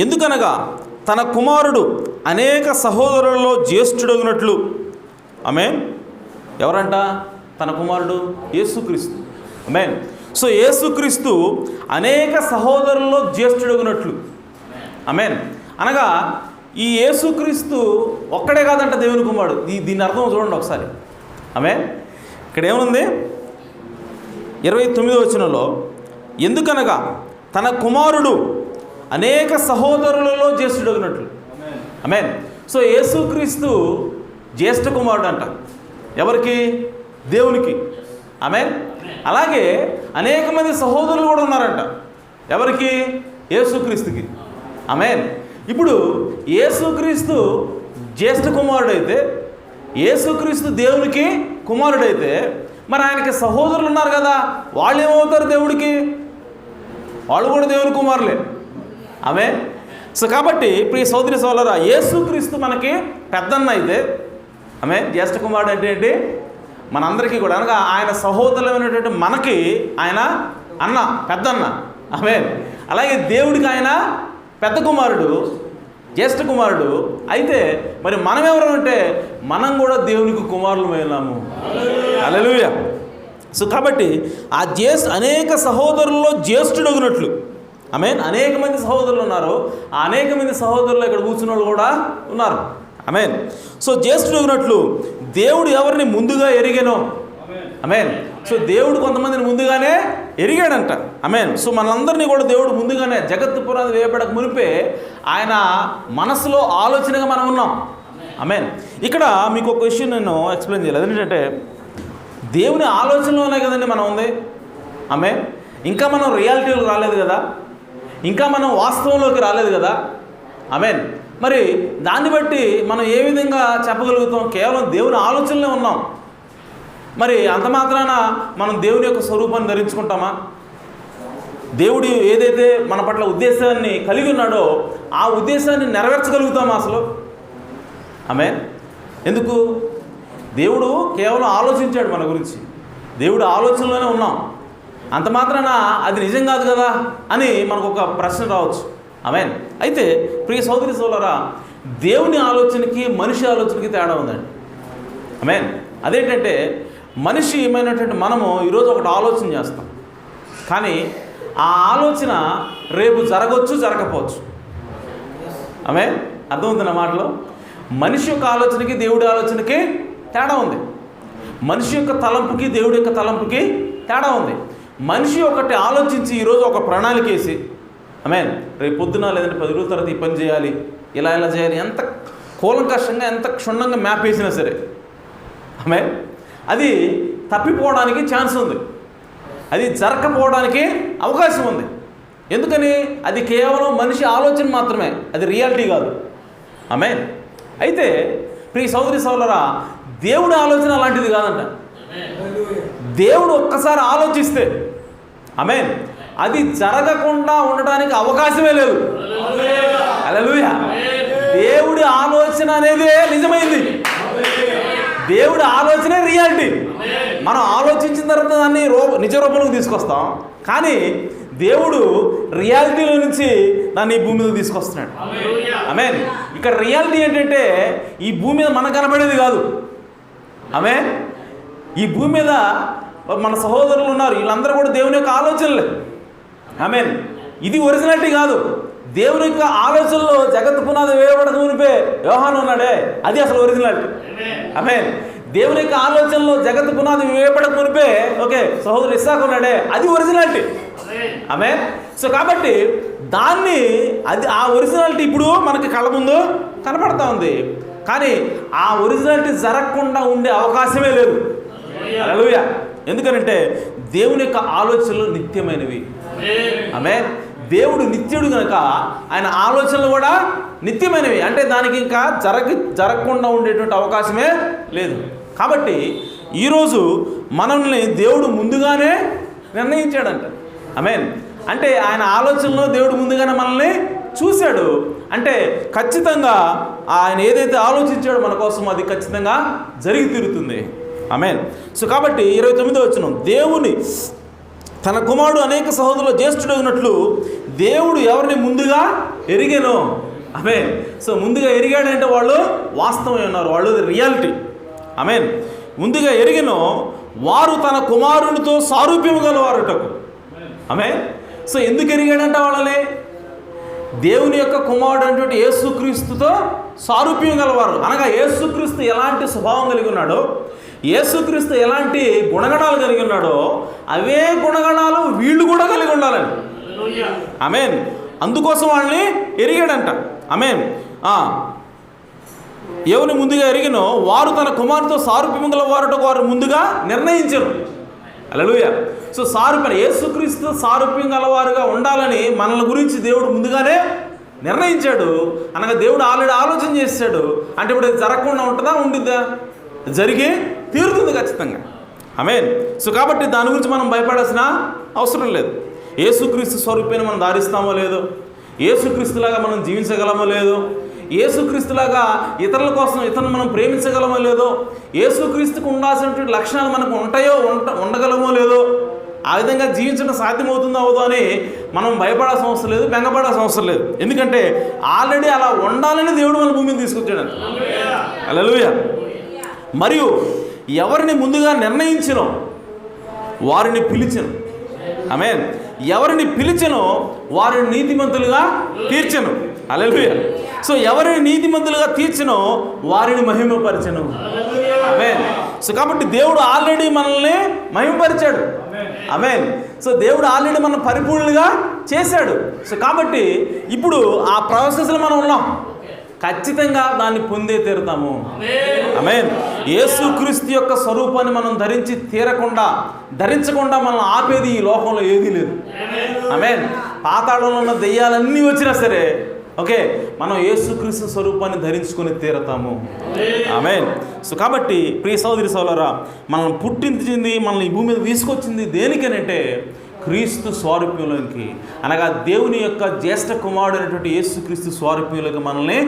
ఎందుకనగా తన కుమారుడు అనేక సహోదరులలో జ్యేష్ఠుడగినట్లు. ఆమేన్. ఎవరంట తన కుమారుడు? యేసుక్రీస్తు. ఆమేన్. సో యేసుక్రీస్తు అనేక సహోదరులలో జ్యేష్ఠుడగినట్లు. ఆమేన్. అనగా ఈ యేసుక్రీస్తు ఒక్కడే కాదంట దేవుని కుమారుడు. దీని అర్థం చూడండి ఒకసారి. ఆమేన్. ఇక్కడ ఏముంది? 29వ వచనంలో, ఎందుకనగా తన కుమారుడు అనేక సహోదరులలో జ్యేష్ఠుడగినట్లు. ఆమేన్. సో యేసుక్రీస్తు జ్యేష్ఠ కుమారుడు అంట. ఎవరికి? దేవునికి. ఆమేన్. అలాగే అనేక మంది సహోదరులు కూడా ఉన్నారంట. ఎవరికి? యేసుక్రీస్తుకి. ఆమేన్. ఇప్పుడు యేసుక్రీస్తు జ్యేష్ఠ కుమారుడైతే, యేసుక్రీస్తు దేవునికి కుమారుడైతే, మరి ఆయనకి సహోదరులు ఉన్నారు కదా, వాళ్ళు ఏమవుతారు? దేవుడికి వాళ్ళు కూడా దేవుని కుమారులే. ఆమేన్. సో కాబట్టి ప్రియ సోదరి సోదరులారా, యేసుక్రీస్తు మనకి పెద్దన్న అయితే, ఆమేన్, జ్యేష్ఠ కుమారుడు అంటే ఏంటి? మనందరికీ కూడా, అనగా ఆయన సహోదరులైనటువంటి మనకి ఆయన అన్న, పెద్దన్న. ఆమేన్. అలాగే దేవుడికి ఆయన పెద్ద కుమారుడు, జ్యేష్ఠ కుమారుడు. అయితే మరి మనం ఎవరు అంటే మనం కూడా దేవునికి కుమారులమైనాము. హల్లెలూయా. సో కాబట్టి ఆ అనేక సహోదరుల్లో జ్యేష్ఠుడగినట్లు. ఆమేన్. అనేక మంది సహోదరులు ఉన్నారు. ఆ అనేక మంది సహోదరులు ఇక్కడ కూర్చున్న వాళ్ళు కూడా ఉన్నారు. ఆమేన్. సో జ్యేష్ఠుడగినట్లు దేవుడు ఎవరిని ముందుగా ఎరిగెనో. ఆమేన్. సో దేవుడు కొంతమందిని ముందుగానే ఎరిగాడంట. ఆమేన్. సో మనందరినీ కూడా దేవుడు ముందుగానే, జగత్తు పునాది వేయబడక మునిపే ఆయన మనసులో ఆలోచనగా మనం ఉన్నాం. ఆమేన్. ఇక్కడ మీకు ఒక విషయం నేను ఎక్స్ప్లెయిన్ చేయలేదు. ఏంటంటే దేవుని ఆలోచనలోనే కదండి మనం ఉంది. ఆమేన్. ఇంకా మనం రియాలిటీలోకి రాలేదు కదా, ఇంకా మనం వాస్తవంలోకి రాలేదు కదా. ఆమేన్. మరి దాన్ని బట్టి మనం ఏ విధంగా చెప్పగలుగుతాం? కేవలం దేవుని ఆలోచనలో ఉన్నాం. మరి అంత మాత్రాన మనం దేవుని యొక్క స్వరూపాన్ని ధరించుకుంటామా? దేవుడు ఏదైతే మన పట్ల ఉద్దేశాన్ని కలిగి ఉన్నాడో ఆ ఉద్దేశాన్ని నెరవేర్చగలుగుతామా అసలు? ఆమేన్. ఎందుకు? దేవుడు కేవలం ఆలోచించాడు మన గురించి. దేవుడు ఆలోచనలోనే ఉన్నాం. అంత మాత్రాన అది నిజం కాదు కదా అని మనకు ఒక ప్రశ్న రావచ్చు. ఆమేన్. అయితే ప్రియ సోదరి సోదరులారా, దేవుని ఆలోచనకి మనిషి ఆలోచనకి తేడా ఉందండి. ఆమేన్. అదేంటంటే మనిషి ఏమైనటువంటి మనము ఈరోజు ఒకటి ఆలోచన చేస్తాం, కానీ ఆ ఆలోచన రేపు జరగవచ్చు, జరగకపోవచ్చు. ఆమేన్. అర్థమవుతుంది నా మాటలో? మనిషి యొక్క ఆలోచనకి దేవుడి ఆలోచనకి తేడా ఉంది. మనిషి యొక్క తలంపుకి దేవుడి యొక్క తలంపుకి తేడా ఉంది. మనిషి ఒకటి ఆలోచించి ఈరోజు ఒక ప్రణాళిక వేసి, ఆమేన్, రేపు పొద్దున లేదంటే 10 రోజుల తర్వాత ఈ పని చేయాలి, ఇలా చేయాలి, ఎంత కూలంకషంగా ఎంత క్షుణ్ణంగా మ్యాప్ వేసినా సరే, ఆమేన్, అది తప్పిపోవడానికి ఛాన్స్ ఉంది. అది జరగకపోవడానికి అవకాశం ఉంది. ఎందుకని? అది కేవలం మనిషి ఆలోచన మాత్రమే, అది రియాలిటీ కాదు. ఆమేన్. అయితే ప్రియ సోదరి సోదరులారా, దేవుడి ఆలోచన అలాంటిది కాదంట. దేవుడు ఒక్కసారి ఆలోచిస్తే, ఆమేన్, అది జరగకుండా ఉండడానికి అవకాశమే లేదు. హల్లెలూయా. దేవుడి ఆలోచన అనేదే నిజమైంది. దేవుడి ఆలోచనే రియాలిటీ. మనం ఆలోచించిన తర్వాత దాన్ని నిజ రూపంలోకి తీసుకొస్తాం, కానీ దేవుడు రియాలిటీలో నుంచి దాన్ని ఈ భూమి మీద తీసుకొస్తున్నాడు. ఆమేన్. ఇక్కడ రియాలిటీ ఏంటంటే ఈ భూమి మీద మనకు కనబడేది కాదు. ఆమేన్. ఈ భూమి మీద మన సహోదరులు ఉన్నారు, వీళ్ళందరూ కూడా దేవుని యొక్క ఆలోచనలే. ఆమేన్. ఇది ఒరిజినాలిటీ కాదు. దేవుని యొక్క ఆలోచనలో జగత్తు పునాది వేయబడక మునిపే యోహాను ఉన్నాడే, అది అసలు ఒరిజినాలిటీ. ఆమేన్. దేవుని యొక్క ఆలోచనలో జగత్తు పునాది వేయబడక మునిపే ఓకే సహోదరు ఇస్సాకు ఉన్నాడే, అది ఒరిజినాలిటీ. ఆమేన్. సో కాబట్టి దాన్ని ఆ ఒరిజినాలిటీ ఇప్పుడు మనకి కళ్ళ ముందు కనపడతా ఉంది, కానీ ఆ ఒరిజినాలిటీ జరగకుండా ఉండే అవకాశమే లేదు. హల్లెలూయా. ఎందుకనంటే దేవుని యొక్క ఆలోచనలు నిత్యమైనవి. ఆమేన్. దేవుడు నిత్యుడు కనుక ఆయన ఆలోచనలు కూడా నిత్యమైనవి, అంటే దానికి ఇంకా జరగకుండా ఉండేటువంటి అవకాశమే లేదు. కాబట్టి ఈరోజు మనల్ని దేవుడు ముందుగానే నిర్ణయించాడంట. ఆమేన్. అంటే ఆయన ఆలోచనలో దేవుడు ముందుగానే మనల్ని చూశాడు. అంటే ఖచ్చితంగా ఆయన ఏదైతే ఆలోచించాడో మన కోసం అది ఖచ్చితంగా జరిగి తీరుతుంది. ఆమేన్. సో కాబట్టి 29వ వచనం, దేవుని తన కుమారుడు అనేక సహోదరులు జ్యేష్ఠుడు ఉన్నట్లు దేవుడు ఎవరిని ముందుగా ఎరిగేనో. ఆమేన్. సో ముందుగా ఎరిగాడంటే వాళ్ళు వాస్తవమే ఉన్నారు, వాళ్ళు రియాలిటీ. ఆమేన్. ముందుగా ఎరిగేనో వారు తన కుమారునితో సారూప్యము గలవారుటకు. ఆమేన్. సో ఎందుకు ఎరిగాడంట వాళ్ళని? దేవుని యొక్క కుమారుడు అంటే యేసుక్రీస్తుతో సారూప్యం గలవారు అనగా యేసుక్రీస్తు ఎలాంటి స్వభావం కలిగి ఉన్నాడో, యేసుక్రీస్తు ఎలాంటి గుణగణాలు కలిగి ఉన్నాడో అవే గుణగణాలు వీళ్ళు కూడా కలిగి ఉండాలని. ఆమేన్. అందుకోసం వాళ్ళని ఎరిగాడంట. ఆమేన్. ఎవరిని ముందుగా ఎరిగినో వారు తన కుమారుతో సారూప్యం గల వారు ముందుగా నిర్ణయించరు. హల్లెలూయా. సో సారూప్యం, యేసుక్రీస్తు సారూప్యం గలవారుగా ఉండాలని మనల గురించి దేవుడు ముందుగానే నిర్ణయించాడు. అనగా దేవుడు ఆల్రెడీ ఆలోచన చేశాడు. అంటే ఇప్పుడు అది జరగకుండా ఉంటుందా? ఉండిద్దా? జరిగి తీరుతుంది ఖచ్చితంగా. ఆమేన్. సో కాబట్టి దాని గురించి మనం భయపడాల్సిన అవసరం లేదు. యేసుక్రీస్తు స్వరూపాన్ని మనం ధారిస్తామో లేదో, యేసుక్రీస్తులాగా మనం జీవించగలమో లేదో, యేసుక్రీస్తులాగా ఇతరుల కోసం ఇతరులను మనం ప్రేమించగలమో లేదో, యేసుక్రీస్తుకు ఉండాల్సినటువంటి లక్షణాలు మనకు ఉంటాయో ఉండగలమో లేదో, ఆ విధంగా జీవించడం సాధ్యమవుతుందో అవదో అని మనం భయపడాల్సిన అవసరం లేదు, బెంగపడాల్సిన అవసరం లేదు. ఎందుకంటే ఆల్రెడీ అలా ఉండాలని దేవుడు మన భూమిని తీసుకొచ్చాడు. హల్లెలూయా. మరియు ఎవరిని ముందుగా నిర్ణయించినో వారిని పిలిచెను. ఆమేన్. ఎవరిని పిలిచెనో వారిని నీతిమంతులుగా తీర్చెను. హల్లెలూయా. సో ఎవరిని నీతిమంతులుగా తీర్చెనో వారిని మహిమపరిచెను. ఆమేన్. సో కాబట్టి దేవుడు ఆల్రెడీ మనల్ని మహిమపరిచాడు. ఆమేన్. సో దేవుడు ఆల్రెడీ మనం పరిపూర్ణులుగా చేశాడు. సో కాబట్టి ఇప్పుడు ఆ ప్రాసెస్లో మనం ఉన్నాం, ఖచ్చితంగా దాన్ని పొందే తీరుతాము. ఆమేన్. యేసుక్రీస్తు యొక్క స్వరూపాన్ని మనం ధరించకుండా మనం ఆపేది ఈ లోకంలో ఏదీ లేదు. ఆమేన్. పాతాళంలో ఉన్న దెయ్యాలన్నీ వచ్చినా సరే ఓకే, మనం యేసుక్రీస్తు స్వరూపాన్ని ధరించుకొని తీరతాము. ఆమేన్. సో కాబట్టి ప్రియ సోదరి సోదరులారా, మనల్ని పుట్టించింది, మనల్ని ఈ భూమి మీద తీసుకొచ్చింది దేనికనంటే క్రీస్తు స్వారూప్యంలోకి, అనగా దేవుని యొక్క జ్యేష్ఠ కుమారుడు అయినటువంటి యేసుక్రీస్తు స్వారూప్యంలోకి మనల్ని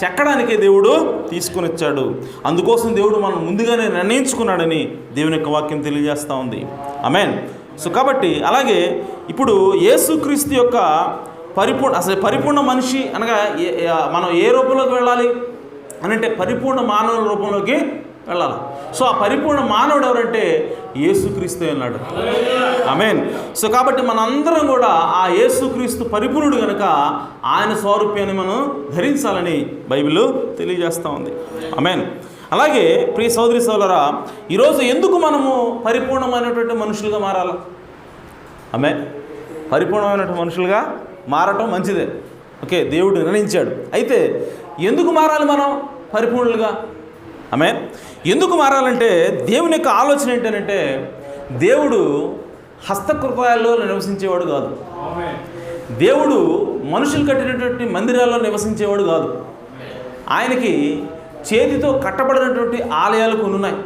చెక్కడానికే దేవుడు తీసుకొని వచ్చాడు. అందుకోసం దేవుడు మనం ముందుగానే నిర్ణయించుకున్నాడని దేవుని యొక్క వాక్యం తెలియజేస్తూ ఉంది. ఆమేన్. సో కాబట్టి అలాగే ఇప్పుడు యేసుక్రీస్తు యొక్క పరిపూర్ణ మనిషి అనగా మనం ఏ రూపంలోకి వెళ్ళాలి అని అంటే పరిపూర్ణ మానవుల రూపంలోకి వెళ్ళాలి. సో ఆ పరిపూర్ణ మానవుడు ఎవరంటే యేసుక్రీస్తు అన్నాడు. ఆమేన్. సో కాబట్టి మనందరం కూడా ఆ యేసుక్రీస్తు పరిపూర్ణుడు కనుక ఆయన స్వరూప్యాన్ని మనం ధరించాలని బైబిల్ తెలియజేస్తూ ఉంది. ఆమేన్. అలాగే ప్రియ సోదరి సోదరులారా, ఈరోజు ఎందుకు మనము పరిపూర్ణమైనటువంటి మనుషులుగా మారాలి? ఆమేన్. పరిపూర్ణమైనటువంటి మనుషులుగా మారటం మంచిదే. ఓకే, దేవుడు నిర్ణయించాడు. అయితే ఎందుకు మారాలి మనం పరిపూర్ణులుగా? ఆమేన్. ఎందుకు మారాలంటే దేవుని యొక్క ఆలోచన ఏంటంటే దేవుడు హస్తకృతాల్లో నివసించేవాడు కాదు. దేవుడు మనుషులు కట్టినటువంటి మందిరాల్లో నివసించేవాడు కాదు. ఆయనకి చేతితో కట్టబడినటువంటి ఆలయాలు కొన్ని ఉన్నాయి.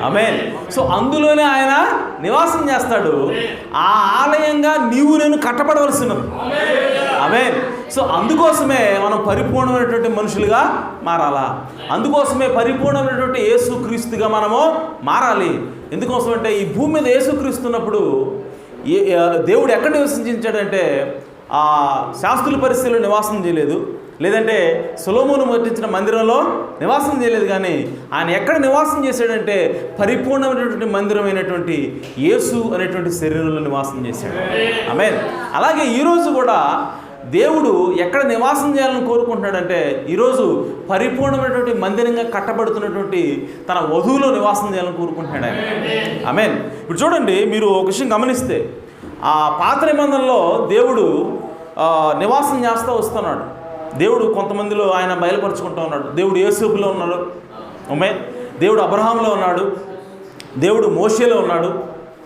ఆమేన్. సో అందులోనే ఆయన నివాసం చేస్తాడు. ఆ ఆలయంగా నీవు నేను కట్టబడవలసినది. ఆమేన్. సో అందుకోసమే మనం పరిపూర్ణమైనటువంటి మనుషులుగా మారాలా, అందుకోసమే పరిపూర్ణమైనటువంటి యేసుక్రీస్తుగా మనము మారాలి. ఎందుకోసం అంటే ఈ భూమి మీద యేసుక్రీస్తున్నప్పుడు దేవుడు ఎక్కడ నివసించాడంటే ఆ శాస్త్రుల పరిస్థితుల్లో నివాసం చేయలేదు, లేదంటే సొలొమోను కట్టించిన మందిరంలో నివాసం చేయలేదు. కానీ ఆయన ఎక్కడ నివాసం చేశాడంటే పరిపూర్ణమైనటువంటి మందిరమైనటువంటి యేసు అనేటువంటి శరీరంలో నివాసం చేశాడు. ఆమేన్. అలాగే ఈరోజు కూడా దేవుడు ఎక్కడ నివాసం చేయాలని కోరుకుంటున్నాడంటే ఈరోజు పరిపూర్ణమైనటువంటి మందిరంగా కట్టబడుతున్నటువంటి తన వధువులో నివాసం చేయాలని కోరుకుంటున్నాడు ఆయన. ఆమేన్. ఇప్పుడు చూడండి, మీరు ఒక విషయం గమనిస్తే ఆ పాత నిబంధనలో దేవుడు నివాసం చేస్తూ వస్తున్నాడు. దేవుడు కొంతమందిలో ఆయన బయలుపరుచుకుంటూ ఉన్నాడు. దేవుడు యోసేపులో ఉన్నాడు. ఆమేన్. దేవుడు అబ్రహాంలో ఉన్నాడు. దేవుడు మోషేలో ఉన్నాడు.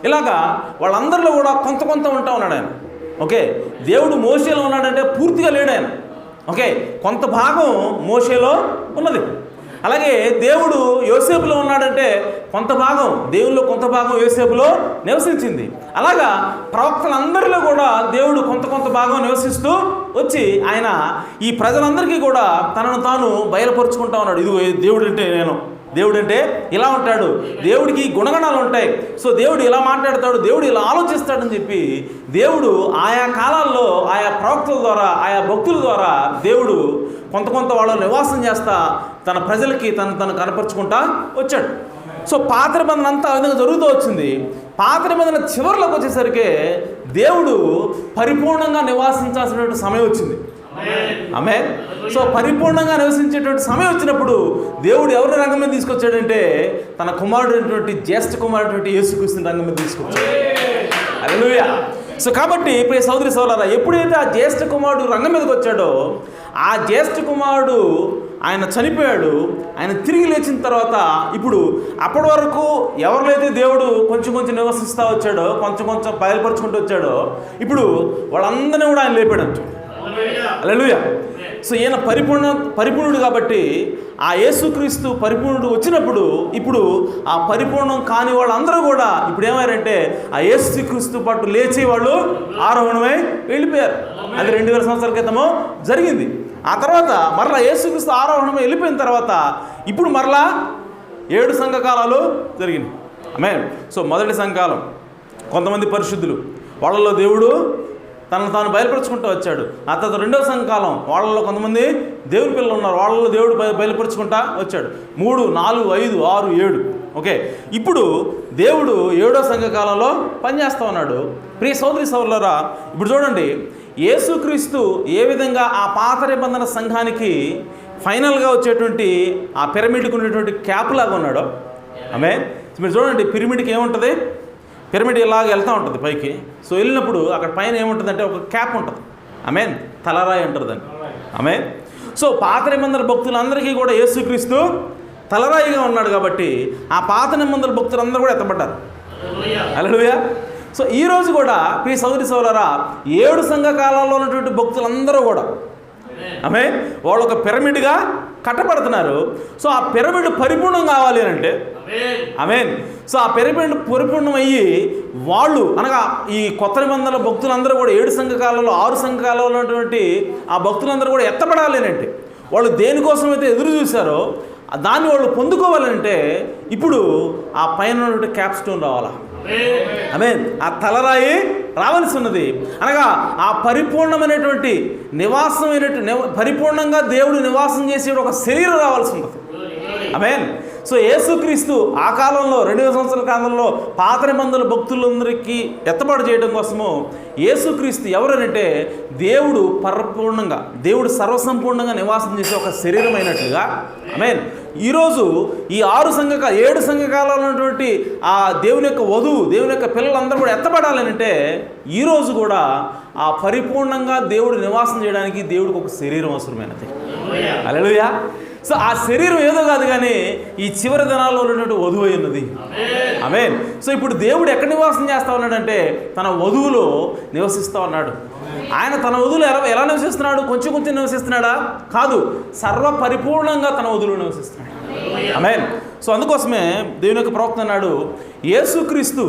ఇలాగా వాళ్ళందరిలో కూడా కొంత ఉంటా ఉన్నాడు ఆయన. ఓకే, దేవుడు మోషేలో ఉన్నాడంటే పూర్తిగా లేడు ఆయన. ఓకే, కొంత భాగం మోషేలో ఉన్నది. అలాగే దేవుడు యోసేపులో ఉన్నాడంటే కొంత భాగం, దేవుల్లో కొంత భాగం యోసేపులో నివసించింది. అలాగా ప్రవక్తలందరిలో కూడా దేవుడు కొంత భాగం నివసిస్తూ వచ్చి ఆయన ఈ ప్రజలందరికీ కూడా తనను తాను బయలుపరుచుకుంటా ఉన్నాడు. ఇది దేవుడు అంటే దేవుడు అంటే ఇలా ఉంటాడు, దేవుడికి గుణగణాలు ఉంటాయి, సో దేవుడు ఇలా మాట్లాడతాడు, దేవుడు ఇలా ఆలోచిస్తాడని చెప్పి దేవుడు ఆయా కాలాల్లో ఆయా ప్రవక్తల ద్వారా ఆయా భక్తుల ద్వారా దేవుడు కొంత వాళ్ళు నివాసం చేస్తా తన ప్రజలకి తను కనపరుచుకుంటా వచ్చాడు. సో పాత నిబంధన అంతా ఆ విధంగా జరుగుతూ వచ్చింది. పాత నిబంధన చివరిలోకి వచ్చేసరికి దేవుడు పరిపూర్ణంగా నివాసించాల్సినటువంటి సమయం వచ్చింది. ఆమేన్. సో పరిపూర్ణంగా నివసించేటువంటి సమయం వచ్చినప్పుడు దేవుడు ఎవరిని రంగం మీద తీసుకొచ్చాడంటే తన కుమారుడు జ్యేష్ఠ కుమారుడు యేసుక్రీస్తుని రంగం మీద తీసుకొచ్చాడు. హల్లెలూయా. సో కాబట్టి ప్రియ సోదరి సోదరులారా, ఎప్పుడైతే ఆ జ్యేష్ఠ కుమారుడు రంగం మీదకి వచ్చాడో ఆ జ్యేష్ఠ కుమారుడు ఆయన చనిపోయాడు. ఆయన తిరిగి లేచిన తర్వాత ఇప్పుడు అప్పటి వరకు ఎవరినైతే దేవుడు కొంచెం నివసిస్తూ వచ్చాడో కొంచెం బయలుపరుచుకుంటూ వచ్చాడో ఇప్పుడు వాళ్ళందరినీ కూడా ఆయన లేపాడంట. హల్లెలూయా. సో ఈయన పరిపూర్ణుడు కాబట్టి ఆ యేసుక్రీస్తు పరిపూర్ణుడు వచ్చినప్పుడు ఇప్పుడు ఆ పరిపూర్ణం కాని వాళ్ళందరూ కూడా ఇప్పుడు ఏమారంటే ఆ యేసుక్రీస్తు పాటు లేచి వాళ్ళు ఆరోహణమై వెళ్ళిపోయారు. అది 2000 సంవత్సరాల క్రితము జరిగింది. ఆ తర్వాత మరలా యేసుక్రీస్తు ఆరోహణమై వెళ్ళిపోయిన తర్వాత ఇప్పుడు మరలా 7 సంఘకాలాలు జరిగినాయి. ఆమేన్. సో మొదటి సంఘకాలం కొంతమంది పరిశుద్ధులు, వాళ్ళలో దేవుడు తనను తాను బయలుపరుచుకుంటూ వచ్చాడు. ఆ తర్వాత రెండవ సంఘకాలం వాళ్ళలో కొంతమంది దేవుని పిల్లలు ఉన్నారు, వాళ్ళలో దేవుడు బయలుపరుచుకుంటా వచ్చాడు. 3, 4, 5, 6, 7. ఓకే, ఇప్పుడు దేవుడు 7వ సంఘకాలంలో పనిచేస్తూ ఉన్నాడు. ప్రియ సోదరి సోదరులారా, ఇప్పుడు చూడండి యేసుక్రీస్తు ఏ విధంగా ఆ పాత నిబంధన సంఘానికి ఫైనల్గా వచ్చేటువంటి ఆ పిరమిడ్కి ఉన్నటువంటి క్యాప్ లాగా ఉన్నాడో. ఆమేన్. మీరు చూడండి, పిరమిడ్కి ఏముంటుంది, పిరమిడ్ ఇలాగ వెళ్తూ ఉంటుంది పైకి. సో వెళ్ళినప్పుడు అక్కడ పైన ఏముంటుందంటే ఒక క్యాప్ ఉంటుంది. ఆమేన్. తలరాయి అంటారు దాన్ని. ఆమేన్. సో పాత నిబంధన భక్తులందరికీ కూడా యేసుక్రీస్తు తలరాయిగా ఉన్నాడు కాబట్టి ఆ పాత నిబంధన భక్తులందరూ కూడా ఎత్తబడ్డారు. హల్లెలూయా. సో ఈరోజు కూడా ప్రియ సోదరి సోదరులారా 7 సంఘకాలాల్లో ఉన్నటువంటి భక్తులందరూ కూడా ఆమేన్. వాళ్ళు ఒక పిరమిడ్గా కట్టబడుతున్నారు. సో ఆ పిరమిడ్ పరిపూర్ణం కావాలి అంటే ఆమేన్. సో ఆ పిరమిడ్ పరిపూర్ణం అయ్యి వాళ్ళు అనగా ఈ కొత్త నిబంధనల భక్తులందరూ కూడా 7 సంఘకాలంలో 6 సంఘకాలంలో ఉన్నటువంటి ఆ భక్తులందరూ కూడా ఎత్తబడాలి అంటే వాళ్ళు దేనికోసం అయితే ఎదురు చూశారో దాన్ని వాళ్ళు పొందుకోవాలంటే ఇప్పుడు ఆ పైన ఉన్నటువంటి క్యాప్ స్టోన్ రావాలా, ఆమేన్, ఆ తలరాయి రావాల్సి ఉన్నది. అనగా ఆ పరిపూర్ణమైనటువంటి పరిపూర్ణంగా దేవుడు నివాసం చేసే ఒక శరీరం రావాల్సి ఉంటుంది. ఆమేన్. సో యేసుక్రీస్తు ఆ కాలంలో 2000 సంవత్సరాల కాలంలో పాత నిబంధనల భక్తులందరికీ ఎత్తబాటు చేయడం కోసము యేసుక్రీస్తు ఎవరనంటే దేవుడు పరిపూర్ణంగా, దేవుడు సర్వసంపూర్ణంగా నివాసం చేసే ఒక శరీరం అయినట్లుగా. ఆమేన్. ఈరోజు ఈ 7 సంఘకాలంలో ఉన్నటువంటి ఆ దేవుని యొక్క వధువు, దేవుని యొక్క పిల్లలందరూ కూడా ఎత్తబడాలనంటే ఈరోజు కూడా ఆ పరిపూర్ణంగా దేవుడు నివాసం చేయడానికి దేవుడికి ఒక శరీరం అవసరమైనది. హల్లెలూయా. సో ఆ శరీరం ఏదో కాదు కానీ ఈ చివరి దినాల్లో ఉన్నటువంటి వధువు ఉన్నది. ఆమేన్. సో ఇప్పుడు దేవుడు ఎక్కడ నివాసం చేస్తా ఉన్నాడంటే తన వధువులో నివసిస్తూ ఉన్నాడు. ఆయన తన వధువులు ఎలా నివసిస్తున్నాడు? కొంచెం కొంచెం నివసిస్తున్నాడా? కాదు, సర్వ పరిపూర్ణంగా తన వధువులో నివసిస్తున్నాడు. ఆమేన్. సో అందుకోసమే దేవుని యొక్క ప్రవక్త అన్నాడు, యేసుక్రీస్తు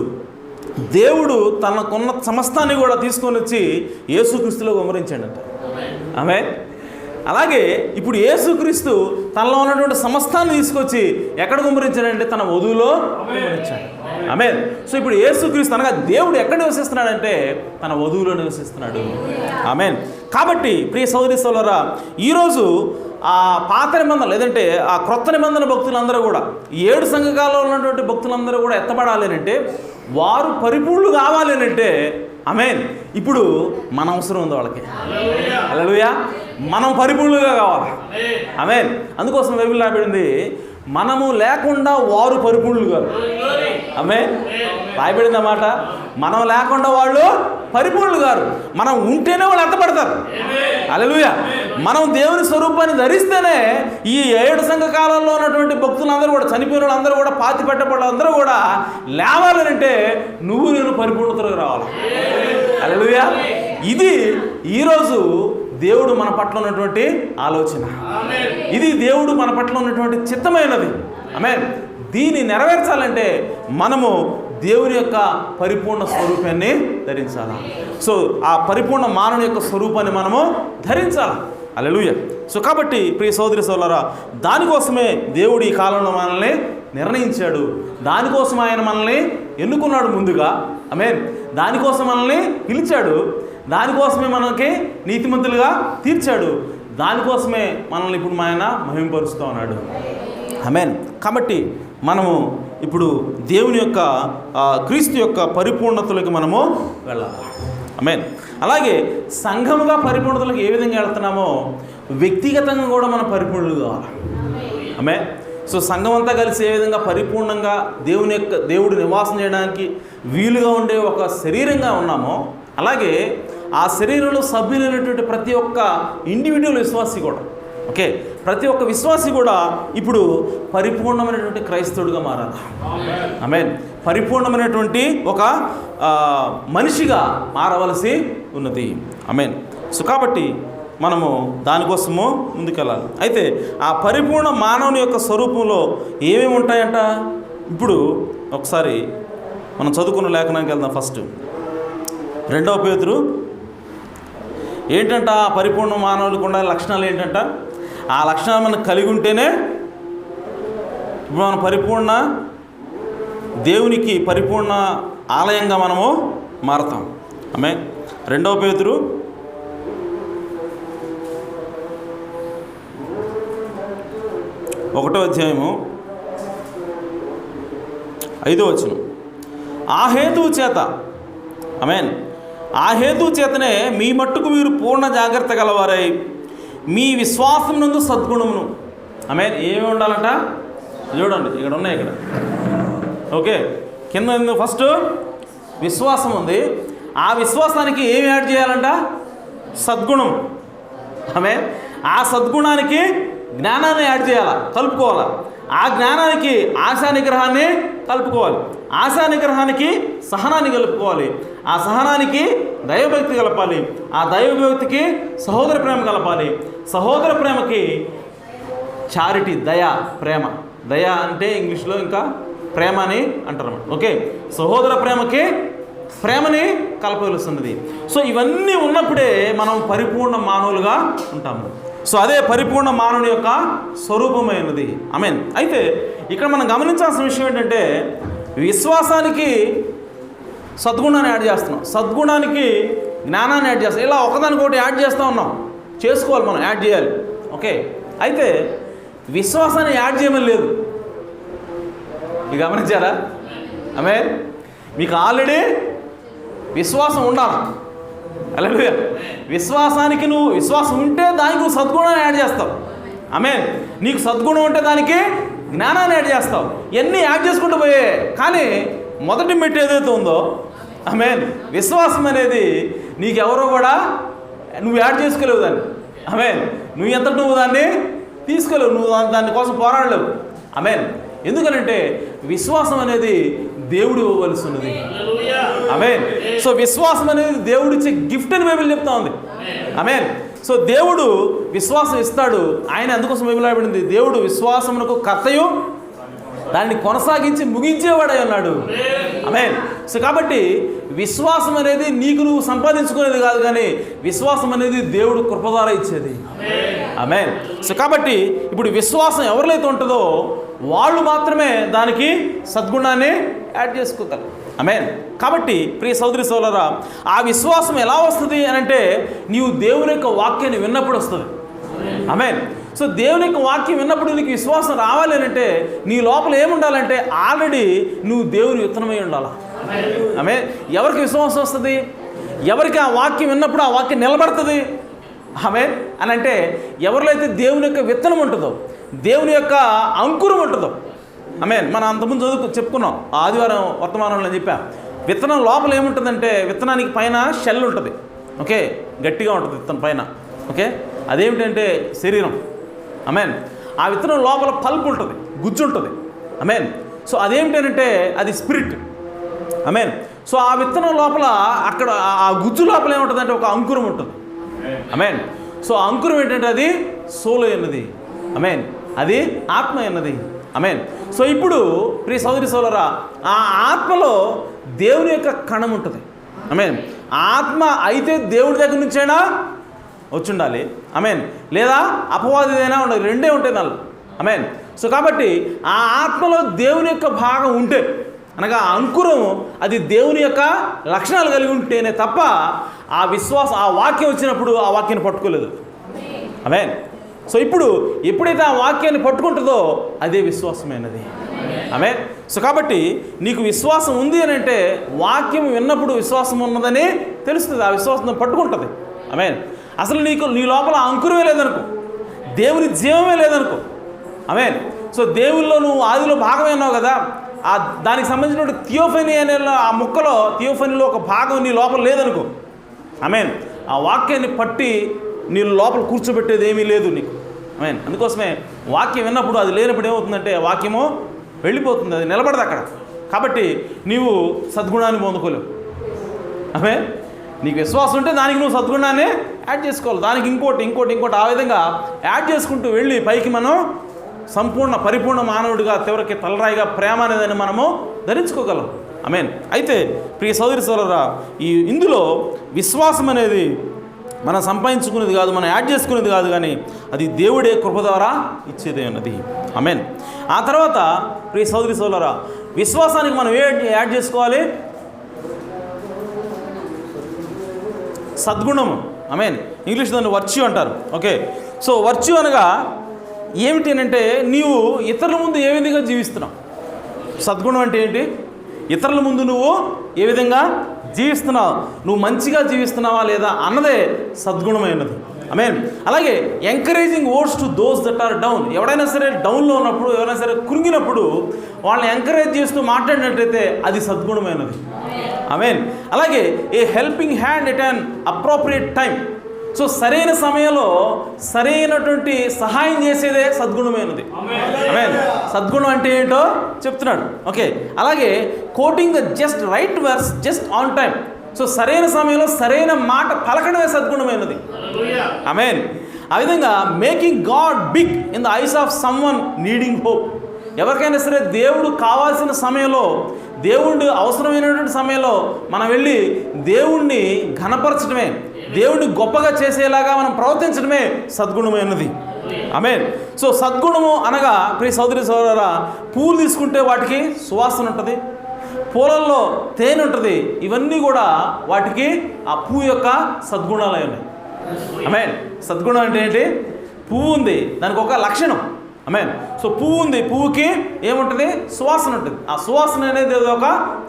దేవుడు తనకున్న సమస్తాన్ని కూడా తీసుకొని వచ్చి యేసుక్రీస్తులో గుమ్మరించాడంట. ఆమేన్. అలాగే ఇప్పుడు యేసుక్రీస్తు తనలో ఉన్నటువంటి సమస్తాన్ని తీసుకొచ్చి ఎక్కడ గుమ్మరించాడంటే తన వధువులో గుమ్మరించాడు. ఆమేన్. సో ఇప్పుడు యేసుక్రీస్తు అనగా దేవుడు ఎక్కడ నివసిస్తున్నాడంటే తన వధువులో నివసిస్తున్నాడు. ఆమేన్. కాబట్టి ప్రియ సోదరి సోదరులారా, ఈరోజు ఆ పాత నిబంధన లేదంటే ఆ క్రొత్త నిబంధన భక్తులందరూ కూడా 7 సంఘకాలంలో ఉన్నటువంటి భక్తులందరూ కూడా ఎత్తబడాలి అంటే వారు పరిపూర్ణులు కావాలి అంటే ఆమేన్. ఇప్పుడు మన అవసరం ఉంది వాళ్ళకి. హల్లెలూయా. మనం పరిపూర్ణులుగా కావాలి. ఆమేన్. అందుకోసం బైబిల్ రాయబడింది, మనము లేకుండా వారు పరిపూర్ణులు కాదు. ఆమేన్. రాయబడింది అన్నమాట. మనం లేకుండా వాళ్ళు పరిపూర్ణులు గారు. మనం ఉంటేనే వాళ్ళు ఎత్తబడతారు. హల్లెలూయా. మనం దేవుని స్వరూపాన్ని ధరిస్తేనే ఈ 7 సంఘకాలంలో ఉన్నటువంటి భక్తులందరూ కూడా, చనిపోయిన వాళ్ళందరూ కూడా, పాతి పెట్టబడ్డందరూ కూడా లేవాలంటే నువ్వు నేను పరిపూర్ణతకు రావాలి. హల్లెలూయా. ఇది ఈరోజు దేవుడు మన పట్ల ఉన్నటువంటి ఆలోచన. ఇది దేవుడు మన పట్ల ఉన్నటువంటి చిత్తమైనది. ఆమేన్. దీన్ని నెరవేర్చాలంటే మనము దేవుని యొక్క పరిపూర్ణ స్వరూపాన్ని ధరించాలి. సో ఆ పరిపూర్ణ మానవుని యొక్క స్వరూపాన్ని మనము ధరించాలి. హల్లెలూయా. సో కాబట్టి ప్రియ సోదరి సోదరులారా, దానికోసమే దేవుడు ఈ కాలంలో మనల్ని నిర్ణయించాడు. దానికోసం ఆయన మనల్ని ఎన్నుకున్నాడు ముందుగా. ఆమేన్. దానికోసం మనల్ని పిలిచాడు. దానికోసమే మనకి నీతిమంతులుగా తీర్చాడు. దానికోసమే మనల్ని ఇప్పుడు ఆయన మహింపరుస్తూ ఉన్నాడు. ఆమేన్. కాబట్టి మనము ఇప్పుడు దేవుని యొక్క క్రీస్తు యొక్క పరిపూర్ణతలకు మనము వెళ్ళాలి. ఆమేన్. అలాగే సంఘముగా పరిపూర్ణతలకు ఏ విధంగా వెళ్తున్నామో వ్యక్తిగతంగా కూడా మనం పరిపూర్ణులు కావాలి. ఆమేన్. సో సంఘం అంతా కలిసి ఏ విధంగా పరిపూర్ణంగా దేవుడు నివాసం చేయడానికి వీలుగా ఉండే ఒక శరీరంగా ఉన్నామో అలాగే ఆ శరీరంలో సభ్యులైనటువంటి ప్రతి ఒక్క ఇండివిజువల్ విశ్వాసి కూడా, ఓకే, ప్రతి ఒక్క విశ్వాసి కూడా ఇప్పుడు పరిపూర్ణమైనటువంటి క్రైస్తవుడిగా మారాలి. ఆమేన్. పరిపూర్ణమైనటువంటి ఒక మనిషిగా మారవలసి ఉన్నది. ఆమేన్. సో కాబట్టి మనము దానికోసము ముందుకెళ్ళాలి. అయితే ఆ పరిపూర్ణ మానవుని యొక్క స్వరూపంలో ఏమేమి ఉంటాయంట? ఇప్పుడు ఒకసారి మనం చదువుకున్న లేఖనానికి వెళ్దాం. ఫస్ట్ 2వ పేతురు ఏంటంట? పరిపూర్ణ మానవులకు ఉండే లక్షణాలు ఏంటంట? ఆ లక్షణాలు మనకు కలిగి ఉంటేనే ఇప్పుడు మనం పరిపూర్ణ దేవునికి పరిపూర్ణ ఆలయంగా మనము మారతాం. ఆమె 2వ పేతురు 1వ అధ్యాయము 5వ వచనం. ఆ హేతువు చేత, ఆమేన్, ఆ హేతువు చేతనే మీ మట్టుకు మీరు పూర్ణ జాగ్రత్త గలవారై మీ విశ్వాసం నందు సద్గుణమును, ఆమేన్, ఏమి ఉండాలంట? చూడండి ఇక్కడ ఉన్నాయి, ఇక్కడ ఓకే, కింద ఫస్ట్ విశ్వాసం ఉంది. ఆ విశ్వాసానికి ఏమి యాడ్ చేయాలంట? సద్గుణం. ఆమేన్. ఆ సద్గుణానికి జ్ఞానాన్ని యాడ్ చేయాలా, కలుపుకోవాలా. ఆ జ్ఞానానికి ఆశా నిగ్రహాన్ని కలుపుకోవాలి, ఆశా నిగ్రహానికి సహనాన్ని కలుపుకోవాలి, ఆ సహనానికి దైవభక్తి కలపాలి, ఆ దైవభక్తికి సహోదర ప్రేమ కలపాలి, సహోదర ప్రేమకి చారిటీ, దయ, ప్రేమ. దయ అంటే ఇంగ్లీష్లో ఇంకా ప్రేమ అని అంటారు అన్నమాట. ఓకే, సహోదర ప్రేమకి ప్రేమని కలపవలసినది. సో ఇవన్నీ ఉన్నప్పుడే మనం పరిపూర్ణ మానవులుగా ఉంటాము. సో అదే పరిపూర్ణ మానవుని యొక్క స్వరూపమైనది. ఆమేన్. అయితే ఇక్కడ మనం గమనించాల్సిన విషయం ఏంటంటే, విశ్వాసానికి సద్గుణాన్ని యాడ్ చేస్తున్నాం, సద్గుణానికి జ్ఞానాన్ని యాడ్ చేస్తాం, ఇలా ఒకదానికొకటి యాడ్ చేస్తూ ఉన్నాం. చేసుకోవాలి, మనం యాడ్ చేయాలి. ఓకే, అయితే విశ్వాసాన్ని యాడ్ చేయమని లేదు. మీరు గమనించారా? ఆమేన్. మీకు ఆల్రెడీ విశ్వాసం ఉండాలి. హల్లెలూయా. విశ్వాసానికి నువ్వు విశ్వాసం ఉంటే దానికి నువ్వు సద్గుణాన్ని యాడ్ చేస్తావు. ఆమేన్. నీకు సద్గుణం ఉంటే దానికి జ్ఞానాన్ని యాడ్ చేస్తావు. ఇవన్నీ యాడ్ చేసుకుంటూ పోయే, కానీ మొదటి మెట్టు ఏదైతే ఉందో, ఆమేన్, విశ్వాసం అనేది నీకెవరో కూడా నువ్వు యాడ్ చేసుకోలేవు దాన్ని. ఆమేన్. నువ్వు ఎంత నువ్వు దాన్ని తీసుకోలేవు, నువ్వు దానికోసం పోరాడలేవు. ఆమేన్. ఎందుకనంటే విశ్వాసం అనేది దేవుడు ఇవ్వవలసి ఉన్నది. ఆమేన్. సో విశ్వాసం అనేది దేవుడిచ్చే గిఫ్ట్ అని బైబిల్ చెప్తా ఉంది. ఆమేన్. సో దేవుడు విశ్వాసం ఇస్తాడు. ఆయన అందుకోసం బైబిల్ రాయబడింది, దేవుడు విశ్వాసమునకు కర్తయు దాన్ని కొనసాగించి ముగించేవాడై ఉన్నాడు. ఆమేన్. సో కాబట్టి విశ్వాసం అనేది నీకు నువ్వు సంపాదించుకునేది కాదు, కానీ విశ్వాసం అనేది దేవుడు కృప ద్వారా ఇచ్చేది. ఆమేన్. సో కాబట్టి ఇప్పుడు విశ్వాసం ఎవరిలైతే ఉంటుందో వాళ్ళు మాత్రమే దానికి సద్గుణాన్ని యాడ్ చేసుకోగలరు. ఆమేన్. కాబట్టి ప్రియ సోదరి సోదరులారా, ఆ విశ్వాసం ఎలా వస్తుంది అని అంటే, నీవు దేవుని యొక్క వాక్యాన్ని విన్నప్పుడు వస్తుంది. ఆమేన్. సో దేవుని యొక్క వాక్యం విన్నప్పుడు నీకు విశ్వాసం రావాలి అని అంటే, నీ లోపల ఏముండాలంటే ఆల్రెడీ నువ్వు దేవుని విత్తనమై ఉండాలి. ఆమేన్. ఎవరికి విశ్వాసం వస్తుంది? ఎవరికి ఆ వాక్యం విన్నప్పుడు ఆ వాక్యం నిలబడుతుంది. ఆమేన్. అని అంటే ఎవరిలో అయితే దేవుని యొక్క విత్తనం ఉంటుందో, దేవుని యొక్క అంకురం ఉంటుందో. ఆమేన్. మనం అంతకుముందు చెప్పుకున్నాం, ఆదివారం వర్తమానంలో చెప్పా. విత్తనం లోపల ఏముంటుందంటే, విత్తనానికి పైన షెల్ ఉంటుంది. ఓకే, గట్టిగా ఉంటుంది విత్తనం పైన. ఓకే, అదేమిటంటే శరీరం. ఆమేన్. ఆ విత్తనం లోపల పల్ప్ ఉంటుంది, గుజ్జు ఉంటుంది. ఆమేన్. సో అదేమిటంటే అది స్పిరిట్. ఆమేన్. సో ఆ విత్తనం లోపల అక్కడ ఆ గుజ్జు లోపల ఏముంటుందంటే ఒక అంకురం ఉంటుంది. ఆమేన్. సో ఆ అంకురం ఏంటంటే అది సోలు అన్నది. ఆమేన్. అది ఆత్మ అన్నది. ఆమేన్. సో ఇప్పుడు ప్రియ సోదరి సోదరులారా, ఆ ఆత్మలో దేవుని యొక్క కణం ఉంటుంది. ఆమేన్. ఆత్మ అయితే దేవుడి దగ్గర నుంచైనా వచ్చి ఉండాలి. ఆమేన్. లేదా అపవాదిదైనా ఉండాలి, రెండే ఉంటాయి నాలుగు. ఆమేన్. సో కాబట్టి ఆ ఆత్మలో దేవుని యొక్క భాగం ఉంటే, అనగా అంకురం అది దేవుని యొక్క లక్షణాలు కలిగి ఉంటేనే తప్ప ఆ విశ్వాసం, ఆ వాక్యం వచ్చినప్పుడు ఆ వాక్యాన్ని పట్టుకోలేదు. ఆమేన్. సో ఇప్పుడు ఎప్పుడైతే ఆ వాక్యాన్ని పట్టుకుంటుందో అదే విశ్వాసమైనది. ఆమేన్. సో కాబట్టి నీకు విశ్వాసం ఉంది అని అంటే వాక్యం విన్నప్పుడు విశ్వాసం ఉన్నదని తెలుస్తుంది, ఆ విశ్వాసం పట్టుకుంటుంది. ఆమేన్. అసలు నీ లోపల అంకురమే లేదనుకో, దేవుని జీవమే లేదనుకో. ఆమేన్. సో దేవుల్లో నువ్వు ఆదిలో భాగమే ఉన్నావు కదా, దానికి సంబంధించిన థియోఫనీ అనే ఆ ముక్కలో, థియోఫనీలో ఒక భాగం నీ లోపల లేదనుకో. ఆమేన్. ఆ వాక్యాన్ని పట్టి నీ లోపల కూర్చోబెట్టేది ఏమీ లేదు నీకు. ఆమేన్. అందుకోసమే వాక్యం విన్నప్పుడు అది లేనప్పుడు ఏమవుతుందంటే వాక్యము వెళ్ళిపోతుంది, అది నిలబడదు అక్కడ. కాబట్టి నీవు సద్గుణాన్ని పొందుకోలేవు. ఆమేన్. నీకు విశ్వాసం ఉంటే దానికి నువ్వు సద్గుణాన్ని యాడ్ చేసుకోవాలి, దానికి ఇంకోటి ఆ విధంగా యాడ్ చేసుకుంటూ వెళ్ళి పైకి మనం సంపూర్ణ పరిపూర్ణ మానవుడిగా, చివరికి తలరాయిగా ప్రేమ అనేదాన్ని మనము ధరించుకోగలం. ఆమేన్. అయితే ప్రియ సోదరి సోదరులారా, ఇందులో విశ్వాసం అనేది మనం సంపాదించుకునేది కాదు, మనం యాడ్ చేసుకునేది కాదు, కానీ అది దేవుడే కృప ద్వారా ఇచ్చేదే ఉన్నది. ఆమేన్. ఆ తర్వాత ప్రియ సోదరి సోదరులారా, విశ్వాసానికి మనం యాడ్ చేసుకోవాలి సద్గుణము. ఆమేన్. ఇంగ్లీష్ దాన్ని వర్చ్యూ అంటారు. ఓకే. సో వర్చ్యూ అనగా ఏమిటి అంటే, నీవు ఇతరుల ముందు ఏ విధంగా జీవిస్తున్నావు. సద్గుణం అంటే ఏంటి? ఇతరుల ముందు నువ్వు ఏ విధంగా జీవిస్తున్నావు, నువ్వు మంచిగా జీవిస్తున్నావా లేదా అన్నదే సద్గుణమైనది. ఆమేన్. అలాగే encouraging words to those that are down. ఎవడైనా సరే డౌన్లో ఉన్నప్పుడు, ఎవరైనా సరే కృంగినప్పుడు వాళ్ళని ఎంకరేజ్ చేస్తూ మాట్లాడినట్లయితే అది సద్గుణమైనది. ఆమేన్. అలాగే a helping hand at an appropriate time. So సరైన సమయంలో సరైనటువంటి సహాయం చేసేదే సద్గుణమైనది. ఆమేన్. సద్గుణం అంటే ఏంటో చెప్తున్నాడు. ఓకే, అలాగే quoting the just right words just on time. So సరైన సమయంలో సరైన మాట పలకడమే సద్గుణమైనది. ఆమేన్. ఆ విధంగా making God big in the eyes of someone needing hope. ఎవరికైనా సరే దేవుడు కావాల్సిన సమయంలో, దేవుడు అవసరమైనటువంటి సమయంలో మనం వెళ్ళి దేవుణ్ణి ఘనపరచడమే, దేవుడిని గొప్పగా చేసేలాగా మనం ప్రవర్తించడమే సద్గుణమైనది. ఆమేన్. సో సద్గుణము అనగా ప్రియ సోదరి సోదరులారా, పూలు తీసుకుంటే వాటికి సువాసన ఉంటుంది, పూలల్లో తేనె ఉంటుంది. ఇవన్నీ కూడా వాటికి ఆ పువ్వు యొక్క సద్గుణాలు ఉన్నాయి. ఆమేన్. సద్గుణం అంటే ఏంటి? పువ్వు ఉంది, దానికి ఒక లక్షణం. ఆమేన్. సో పువ్వు ఉంది, పువ్వుకి ఏముంటుంది? సువాసన ఉంటుంది. ఆ సువాసన అనేది ఒక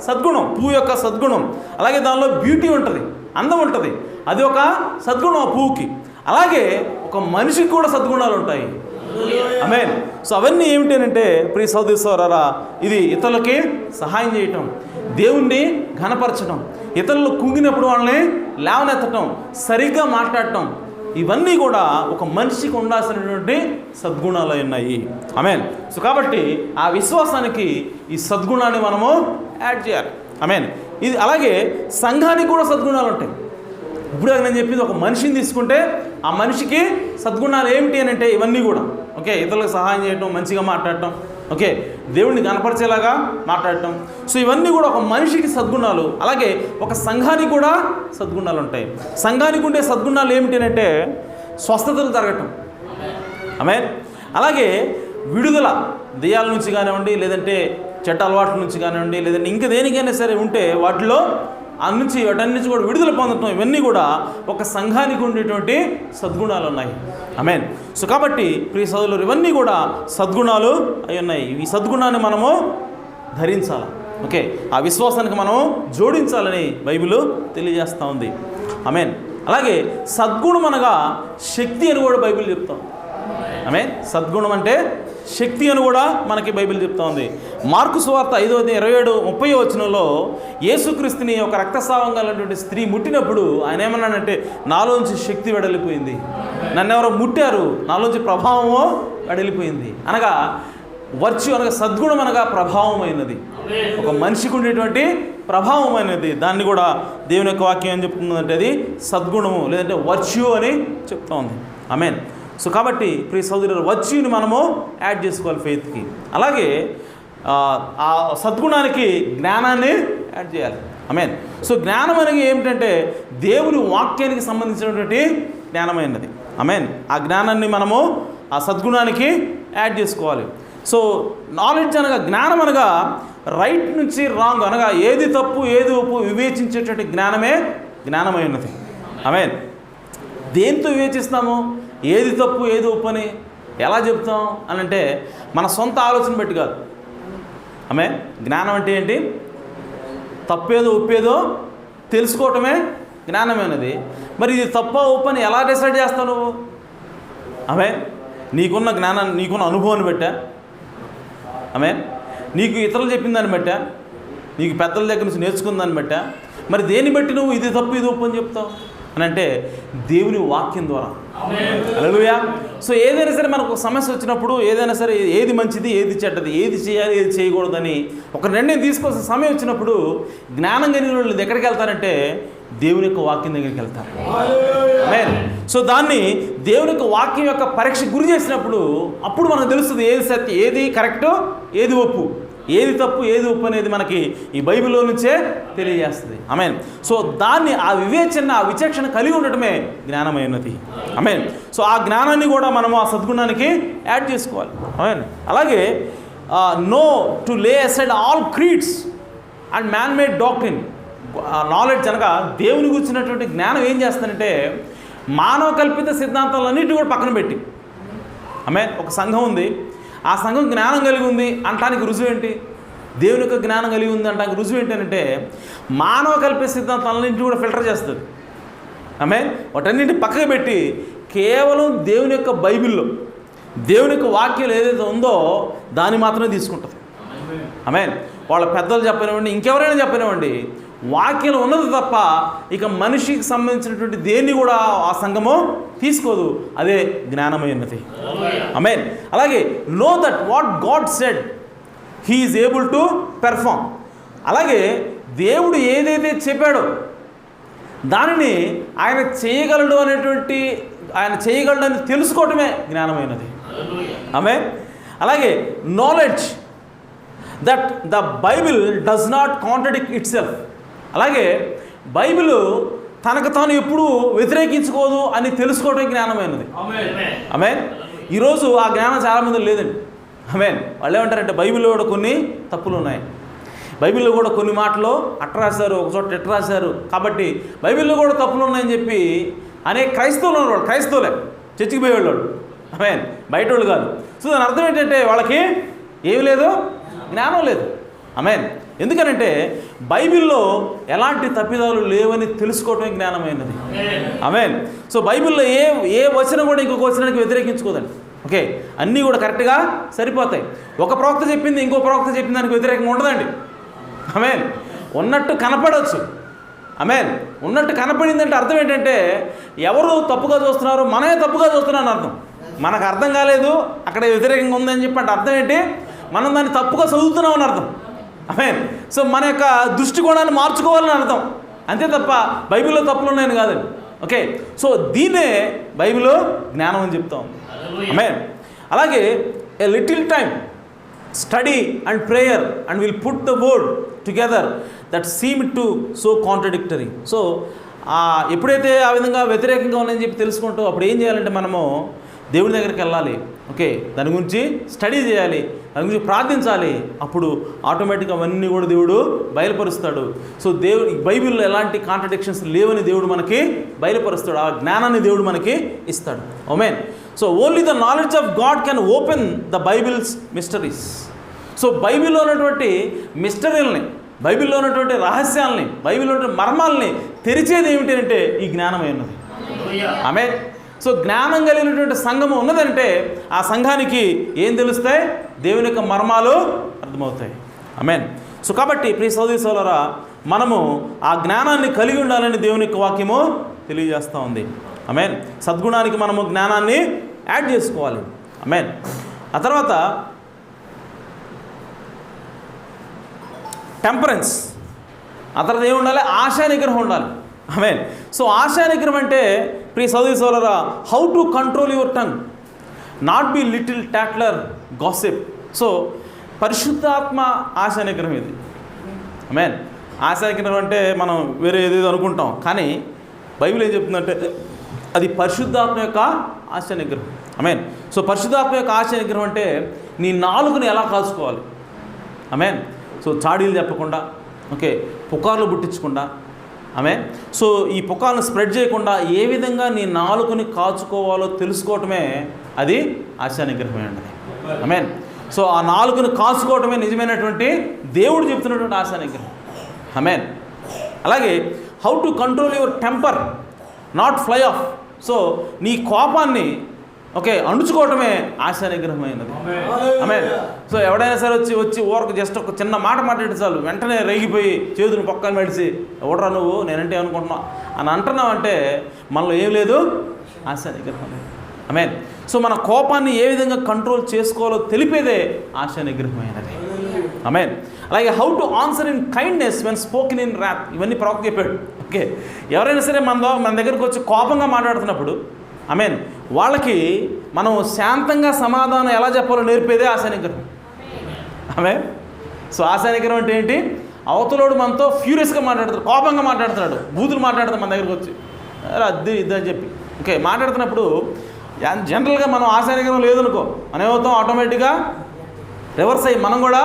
సద్గుణం, పువ్వు యొక్క సద్గుణం. అలాగే దానిలో బ్యూటీ ఉంటుంది, అందం ఉంటుంది, అది ఒక సద్గుణం ఆ పువ్వుకి. అలాగే ఒక మనిషికి కూడా సద్గుణాలు ఉంటాయి. ఆమేన్. సో అవన్నీ ఏమిటి అంటే ప్రియ సోదరి సోదరులారా, ఇది ఇతరులకి సహాయం చేయటం, దేవుణ్ణి ఘనపరచడం, ఇతరులు కుంగినప్పుడు వాళ్ళని లేవనెత్తటం, సరిగ్గా మాట్లాడటం, ఇవన్నీ కూడా ఒక మనిషికి ఉండాల్సినటువంటి సద్గుణాలు ఉన్నాయి. ఆమేన్. సో కాబట్టి ఆ విశ్వాసానికి ఈ సద్గుణాన్ని మనము యాడ్ చేయాలి. ఆమేన్. ఇది అలాగే సంఘానికి కూడా సద్గుణాలు ఉంటాయి. ఇప్పుడు నేను చెప్పింది ఒక మనిషిని తీసుకుంటే ఆ మనిషికి సద్గుణాలు ఏమిటి అని అంటే ఇవన్నీ కూడా ఓకే, ఇతరులకు సహాయం చేయటం, మంచిగా మాట్లాడటం, ఓకే, దేవుడిని కనపరిచేలాగా మాట్లాడటం. సో ఇవన్నీ కూడా ఒక మనిషికి సద్గుణాలు. అలాగే ఒక సంఘానికి కూడా సద్గుణాలు ఉంటాయి. సంఘానికి ఉండే సద్గుణాలు ఏమిటి అంటే స్వస్థతలు జరగటం. ఆమేన్. అలాగే విడుదల, దెయ్యాల నుంచి కానివ్వండి, లేదంటే చెడ్డ అలవాట్ల నుంచి కానివ్వండి, లేదంటే ఇంకా దేనికైనా సరే ఉంటే వాటిలో వాటన్నించి కూడా విడుదల పొందటం, ఇవన్నీ కూడా ఒక సంఘానికి ఉండేటువంటి సద్గుణాలు ఉన్నాయి. ఆమేన్. సో కాబట్టి ప్రియ సోదరులు, ఇవన్నీ కూడా సద్గుణాలు అయి ఉన్నాయి. ఈ సద్గుణాన్ని మనము ధరించాలి. ఓకే, ఆ విశ్వాసానికి మనం జోడించాలని బైబిల్ తెలియజేస్తూ ఉంది. ఆమేన్. అలాగే సద్గుణం అనగా శక్తి అని కూడా బైబిల్ చెప్తాం. ఆమేన్. సద్గుణం అంటే శక్తి అని కూడా మనకి బైబిల్ చెప్తా ఉంది. మార్కు సువార్త 5:27-30 వచనంలో యేసుక్రీస్తుని ఒక రక్తస్రావం కలిగినటువంటి స్త్రీ ముట్టినప్పుడు ఆయన ఏమన్నాడంటే, నాలోంచి శక్తి వెడలిపోయింది, నన్ను ఎవరో ముట్టారు, నాలోంచి ప్రభావము వెడలిపోయింది. అనగా వర్చ్యూ అనగా సద్గుణం అనగా ప్రభావమైనది, ఒక మనిషికి ఉండేటువంటి ప్రభావమైనది. దాన్ని కూడా దేవుని యొక్క వాక్యం ఏం చెప్తుందంటే అది సద్గుణము లేదంటే వర్చ్యూ అని చెప్తా ఉంది. ఆమేన్. సో కాబట్టి ప్రియ సోదరులు, వర్చ్యూని మనము యాడ్ చేసుకోవాలి ఫెయిత్కి. అలాగే ఆ సద్గుణానికి జ్ఞానాన్ని యాడ్ చేయాలి. ఆమేన్. సో జ్ఞానం అనేది ఏమిటంటే దేవుని వాక్యానికి సంబంధించినటువంటి జ్ఞానమైనది. ఆమేన్. ఆ జ్ఞానాన్ని మనము ఆ సద్గుణానికి యాడ్ చేసుకోవాలి. సో నాలెడ్జ్ అనగా, జ్ఞానం అనగా రైట్ నుంచి రాంగ్ అనగా ఏది తప్పు ఏది ఒప్పు వివేచించేటువంటి జ్ఞానమే జ్ఞానమైనది. ఆమేన్. దేంతో వివేచిస్తాము? ఏది తప్పు ఏది ఒప్పు అని ఎలా చెప్తాం అని అంటే మన సొంత ఆలోచన బట్టి కాదు. ఆమేన్. జ్ఞానం అంటే ఏంటి? తప్పేదో ఒప్పేదో తెలుసుకోవటమే జ్ఞానమైనది. మరి ఇది తప్ప ఒప్పు అని ఎలా డిసైడ్ చేస్తావు నువ్వు? ఆమేన్. నీకున్న జ్ఞానాన్ని, నీకున్న అనుభవాన్ని బట్టా, ఆమేన్, నీకు ఇతరులు చెప్పిన దాన్ని బట్టా, నీకు పెద్దల దగ్గర నుంచి నేర్చుకున్న దాన్ని బట్టా, మరి దేన్ని బట్టి నువ్వు ఇది తప్పు ఇది ఒప్పు అని చెప్తావు అని అంటే దేవుని వాక్యం ద్వారా. హల్లెలూయా. సో ఏదైనా సరే మనకు సమస్య వచ్చినప్పుడు, ఏదైనా సరే ఏది మంచిది ఏది చెడ్డది, ఏది చేయాలి ఏది చేయకూడదని ఒక నిర్ణయం తీసుకోవాల్సిన సమయం వచ్చినప్పుడు జ్ఞానం కలిగిన వాళ్ళు ఎక్కడికి వెళ్తారంటే దేవుని యొక్క వాక్యం దగ్గరికి వెళ్తారు. ఆమేన్. సో దాన్ని దేవుని యొక్క వాక్యం యొక్క పరీక్ష గురి చేసినప్పుడు అప్పుడు మనకు తెలుస్తుంది ఏది సత్యం, ఏది కరెక్టో, ఏది ఒప్పు, ఏది తప్పు ఏది ఒప్పు అనేది మనకి ఈ బైబిల్లో నుంచే తెలియజేస్తుంది. ఆమేన్. సో దాన్ని ఆ వివేచన, ఆ విచక్షణ కలిగి ఉండటమే జ్ఞానమైనది. ఆమేన్. సో ఆ జ్ఞానాన్ని కూడా మనము ఆ సద్గుణానికి యాడ్ చేసుకోవాలి. ఆమేన్. అలాగే నో టు లే aside all creeds and man made doctrine. Knowledge అనగా దేవుని గురించినటువంటి జ్ఞానం ఏం చేస్తుందంటే మానవ కల్పిత సిద్ధాంతాలన్నిటి కూడా పక్కన పెట్టి, ఆమేన్, ఒక సంఘం ఉంది, ఆ సంఘం జ్ఞానం కలిగి ఉంది అంటానికి రుజువు ఏంటి? దేవుని యొక్క జ్ఞానం కలిగి ఉంది అంటానికి రుజువు ఏంటంటే మానవ కల్పిత సిద్ధాంతాలన్నింటినీ కూడా ఫిల్టర్ చేస్తుంది. ఆమేన్. వాటన్నింటిని పక్కకు పెట్టి కేవలం దేవుని యొక్క బైబిల్లో దేవుని యొక్క వాక్యం ఏదైతే ఉందో దాన్ని మాత్రమే తీసుకుంటుంది. ఆమేన్. వాళ్ళ పెద్దలు చెప్పనివ్వండి, ఇంకెవరైనా చెప్పనివ్వండి, వాక్యం ఉన్నది తప్ప ఇక మనిషికి సంబంధించినటువంటి దేన్ని కూడా ఆ సంఘము తీసుకోదు. అదే జ్ఞానమైనది. ఆమేన్. అలాగే know that what God said he is able to perform. అలాగే దేవుడు ఏదైతే చెప్పాడో దానిని ఆయన చేయగలడు అనేటువంటి, ఆయన చేయగలడని తెలుసుకోవటమే జ్ఞానమైనది. ఆమేన్. అలాగే knowledge that the Bible does not contradict it self. అలాగే బైబిల్ తనకు తాను ఎప్పుడూ వ్యతిరేకించుకోదు అని తెలుసుకోవడం జ్ఞానమైనది. ఆమేన్. ఈరోజు ఆ జ్ఞానం చాలామంది లేదండి. ఆమేన్. వాళ్ళు ఏమంటారంటే బైబిల్లో కూడా కొన్ని తప్పులు ఉన్నాయి, బైబిల్లో కూడా కొన్ని మాటలు అట్ట రాశారు, ఒక చోట ఎట్ట రాశారు, కాబట్టి బైబిల్లో కూడా తప్పులు ఉన్నాయని చెప్పి అనేక క్రైస్తవులు ఉన్నవాళ్ళు, క్రైస్తవులే చర్చికి పోయేవాళ్ళు, ఆమేన్, బయట వాళ్ళు కాదు. సో దాని అర్థం ఏంటంటే వాళ్ళకి ఏమి లేదు, జ్ఞానం లేదు. ఆమేన్. ఎందుకనంటే బైబిల్లో ఎలాంటి తప్పిదాలు లేవని తెలుసుకోవడమే జ్ఞానమైనది. ఆమేన్. సో బైబిల్లో ఏ వచనం కూడా ఇంకొక వచనానికి వ్యతిరేకించుకోదండి. ఓకే, అన్నీ కూడా కరెక్ట్గా సరిపోతాయి. ఒక ప్రవక్త చెప్పింది ఇంకో ప్రవక్త చెప్పిన దానికి వ్యతిరేకంగా ఉండదండి. ఆమేన్. ఉన్నట్టు కనపడవచ్చు. ఆమేన్. ఉన్నట్టు కనపడిందంటే అర్థం ఏంటంటే ఎవరు తప్పుగా చూస్తున్నారు, మనమే తప్పుగా చూస్తున్నాను అర్థం. మనకు అర్థం కాలేదు అక్కడ వ్యతిరేకంగా ఉందని చెప్పి అంటే అర్థం ఏంటి, మనం దాన్ని తప్పుగా చదువుతున్నామని అర్థం. ఆమేన్. సో మన యొక్క దృష్టికోణాన్ని మార్చుకోవాలని అర్థం, అంతే తప్ప బైబిల్లో తప్పులు ఉన్నాయని కాదండి. ఓకే, సో దీన్నే బైబిల్లో జ్ఞానం అని చెప్తాం. ఆమేన్. అలాగే a little time study and prayer and will put the word together that seem to so contradictory. So ఎప్పుడైతే ఆ విధంగా వ్యతిరేకంగా ఉన్నాయని చెప్పి తెలుసుకుంటూ అప్పుడు ఏం చేయాలంటే మనము దేవుడి దగ్గరికి వెళ్ళాలి. ఓకే, దాని గురించి స్టడీ చేయాలి, దాని గురించి ప్రార్థించాలి. అప్పుడు ఆటోమేటిక్గా అవన్నీ కూడా దేవుడు బయలుపరుస్తాడు. సో దేవుడు బైబిల్లో ఎలాంటి కాంట్రడిక్షన్స్ లేవని దేవుడు మనకి బయలుపరుస్తాడు, ఆ జ్ఞానాన్ని దేవుడు మనకి ఇస్తాడు. ఆమేన్. So only the knowledge of God can open the Bible's mysteries. So బైబిల్లో ఉన్నటువంటి మిస్టరీలని, బైబిల్లో ఉన్నటువంటి రహస్యాలని, బైబిల్లో ఉన్నటువంటి మర్మాలని తెరిచేది ఏమిటి అంటే ఈ జ్ఞానమైనది. ఆమేన్. సో జ్ఞానం కలిగినటువంటి సంఘము ఉన్నదంటే ఆ సంఘానికి ఏం తెలుస్తాయి, దేవుని యొక్క మర్మాలు అర్థమవుతాయి. ఆమేన్. సో కాబట్టి ప్రియ సోదరీ సోదరులారా, మనము ఆ జ్ఞానాన్ని కలిగి ఉండాలని దేవుని యొక్క వాక్యము తెలియజేస్తూ ఉంది. ఆమేన్. సద్గుణానికి మనము జ్ఞానాన్ని యాడ్ చేసుకోవాలి. ఆమేన్. ఆ తర్వాత టెంపరెన్స్, ఆ తర్వాత ఏమి ఉండాలి, ఆశా నిగ్రహం ఉండాలి. ఆమేన్. సో ఆశా నిగ్రహం అంటే ప్రియ సోదరీ సోదరులారా, how to control your tongue, not be little tattler gossip. So పరిశుద్ధాత్మ ఆశా నిగ్రహం ఇది. ఆమేన్. ఆశా నిగ్రహం అంటే మనం వేరే ఏదేదో అనుకుంటాం, కానీ బైబిల్ ఏం చెప్తుందంటే అది పరిశుద్ధాత్మ యొక్క ఆశా నిగ్రహం. ఆమేన్. సో పరిశుద్ధాత్మ యొక్క ఆశా నిగ్రహం అంటే నీ నాలుకని ఎలా కాల్చుకోవాలి. ఆమేన్. సో చాడీలు చెప్పకుండా, ఓకే, పుకార్లు పుట్టించకుండా, ఆమేన్. సో ఈ పుకార్ను స్ప్రెడ్ చేయకుండా ఏ విధంగా నీ నాలుకని కాచుకోవాలో తెలుసుకోవటమే అది ఆశా నిగ్రహమే అండి. ఆమేన్. సో ఆ నాలుకను కాచుకోవటమే నిజమైనటువంటి దేవుడు చెప్తున్నటువంటి ఆశా నిగ్రహం. ఆమేన్. అలాగే how to control your temper, not fly of. So నీ కోపాన్ని ఓకే అణుచుకోవటమే ఆశా నిగ్రహమైనది. ఆమేన్. సో ఎవడైనా సరే వచ్చి ఊరకు జస్ట్ ఒక చిన్న మాట మాట్లాడితే చాలు వెంటనే రేగిపోయి చేతులు పక్కన మెడిసి ఎవడరా నువ్వు నేనంటే అనుకుంటున్నావు అని అంటున్నావు అంటే మనలో ఏం లేదు, ఆశా నిగ్రహం. ఆమేన్. సో మన కోపాన్ని ఏ విధంగా కంట్రోల్ చేసుకోవాలో తెలిపేదే ఆశా నిగ్రహమైనది. ఆమేన్. అలాగే how to answer in kindness when spoken in wrath, ఇవన్నీ ప్రవక్త చెప్పాడు. ఓకే, ఎవరైనా సరే మన దగ్గరకు వచ్చి కోపంగా మాట్లాడుతున్నప్పుడు ఆమేన్ వాళ్ళకి మనం శాంతంగా సమాధానం ఎలా చెప్పాలో నేర్పేదే ఆశా నిగ్రహం. ఆమేన్. సో ఆశా నిగ్రహం అంటే ఏంటి, అవతలోడు మనతో ఫ్యూరియస్గా మాట్లాడుతాడు, కోపంగా మాట్లాడుతున్నాడు, బూతులు మాట్లాడతాడు మన దగ్గరకు వచ్చి అది ఇది అని చెప్పి ఓకే మాట్లాడుతున్నప్పుడు జనరల్గా మనం ఆశా నిగ్రహం లేదనుకో మనం ఏమవుతాం, ఆటోమేటిక్గా రివర్స్ అయ్యి మనం కూడా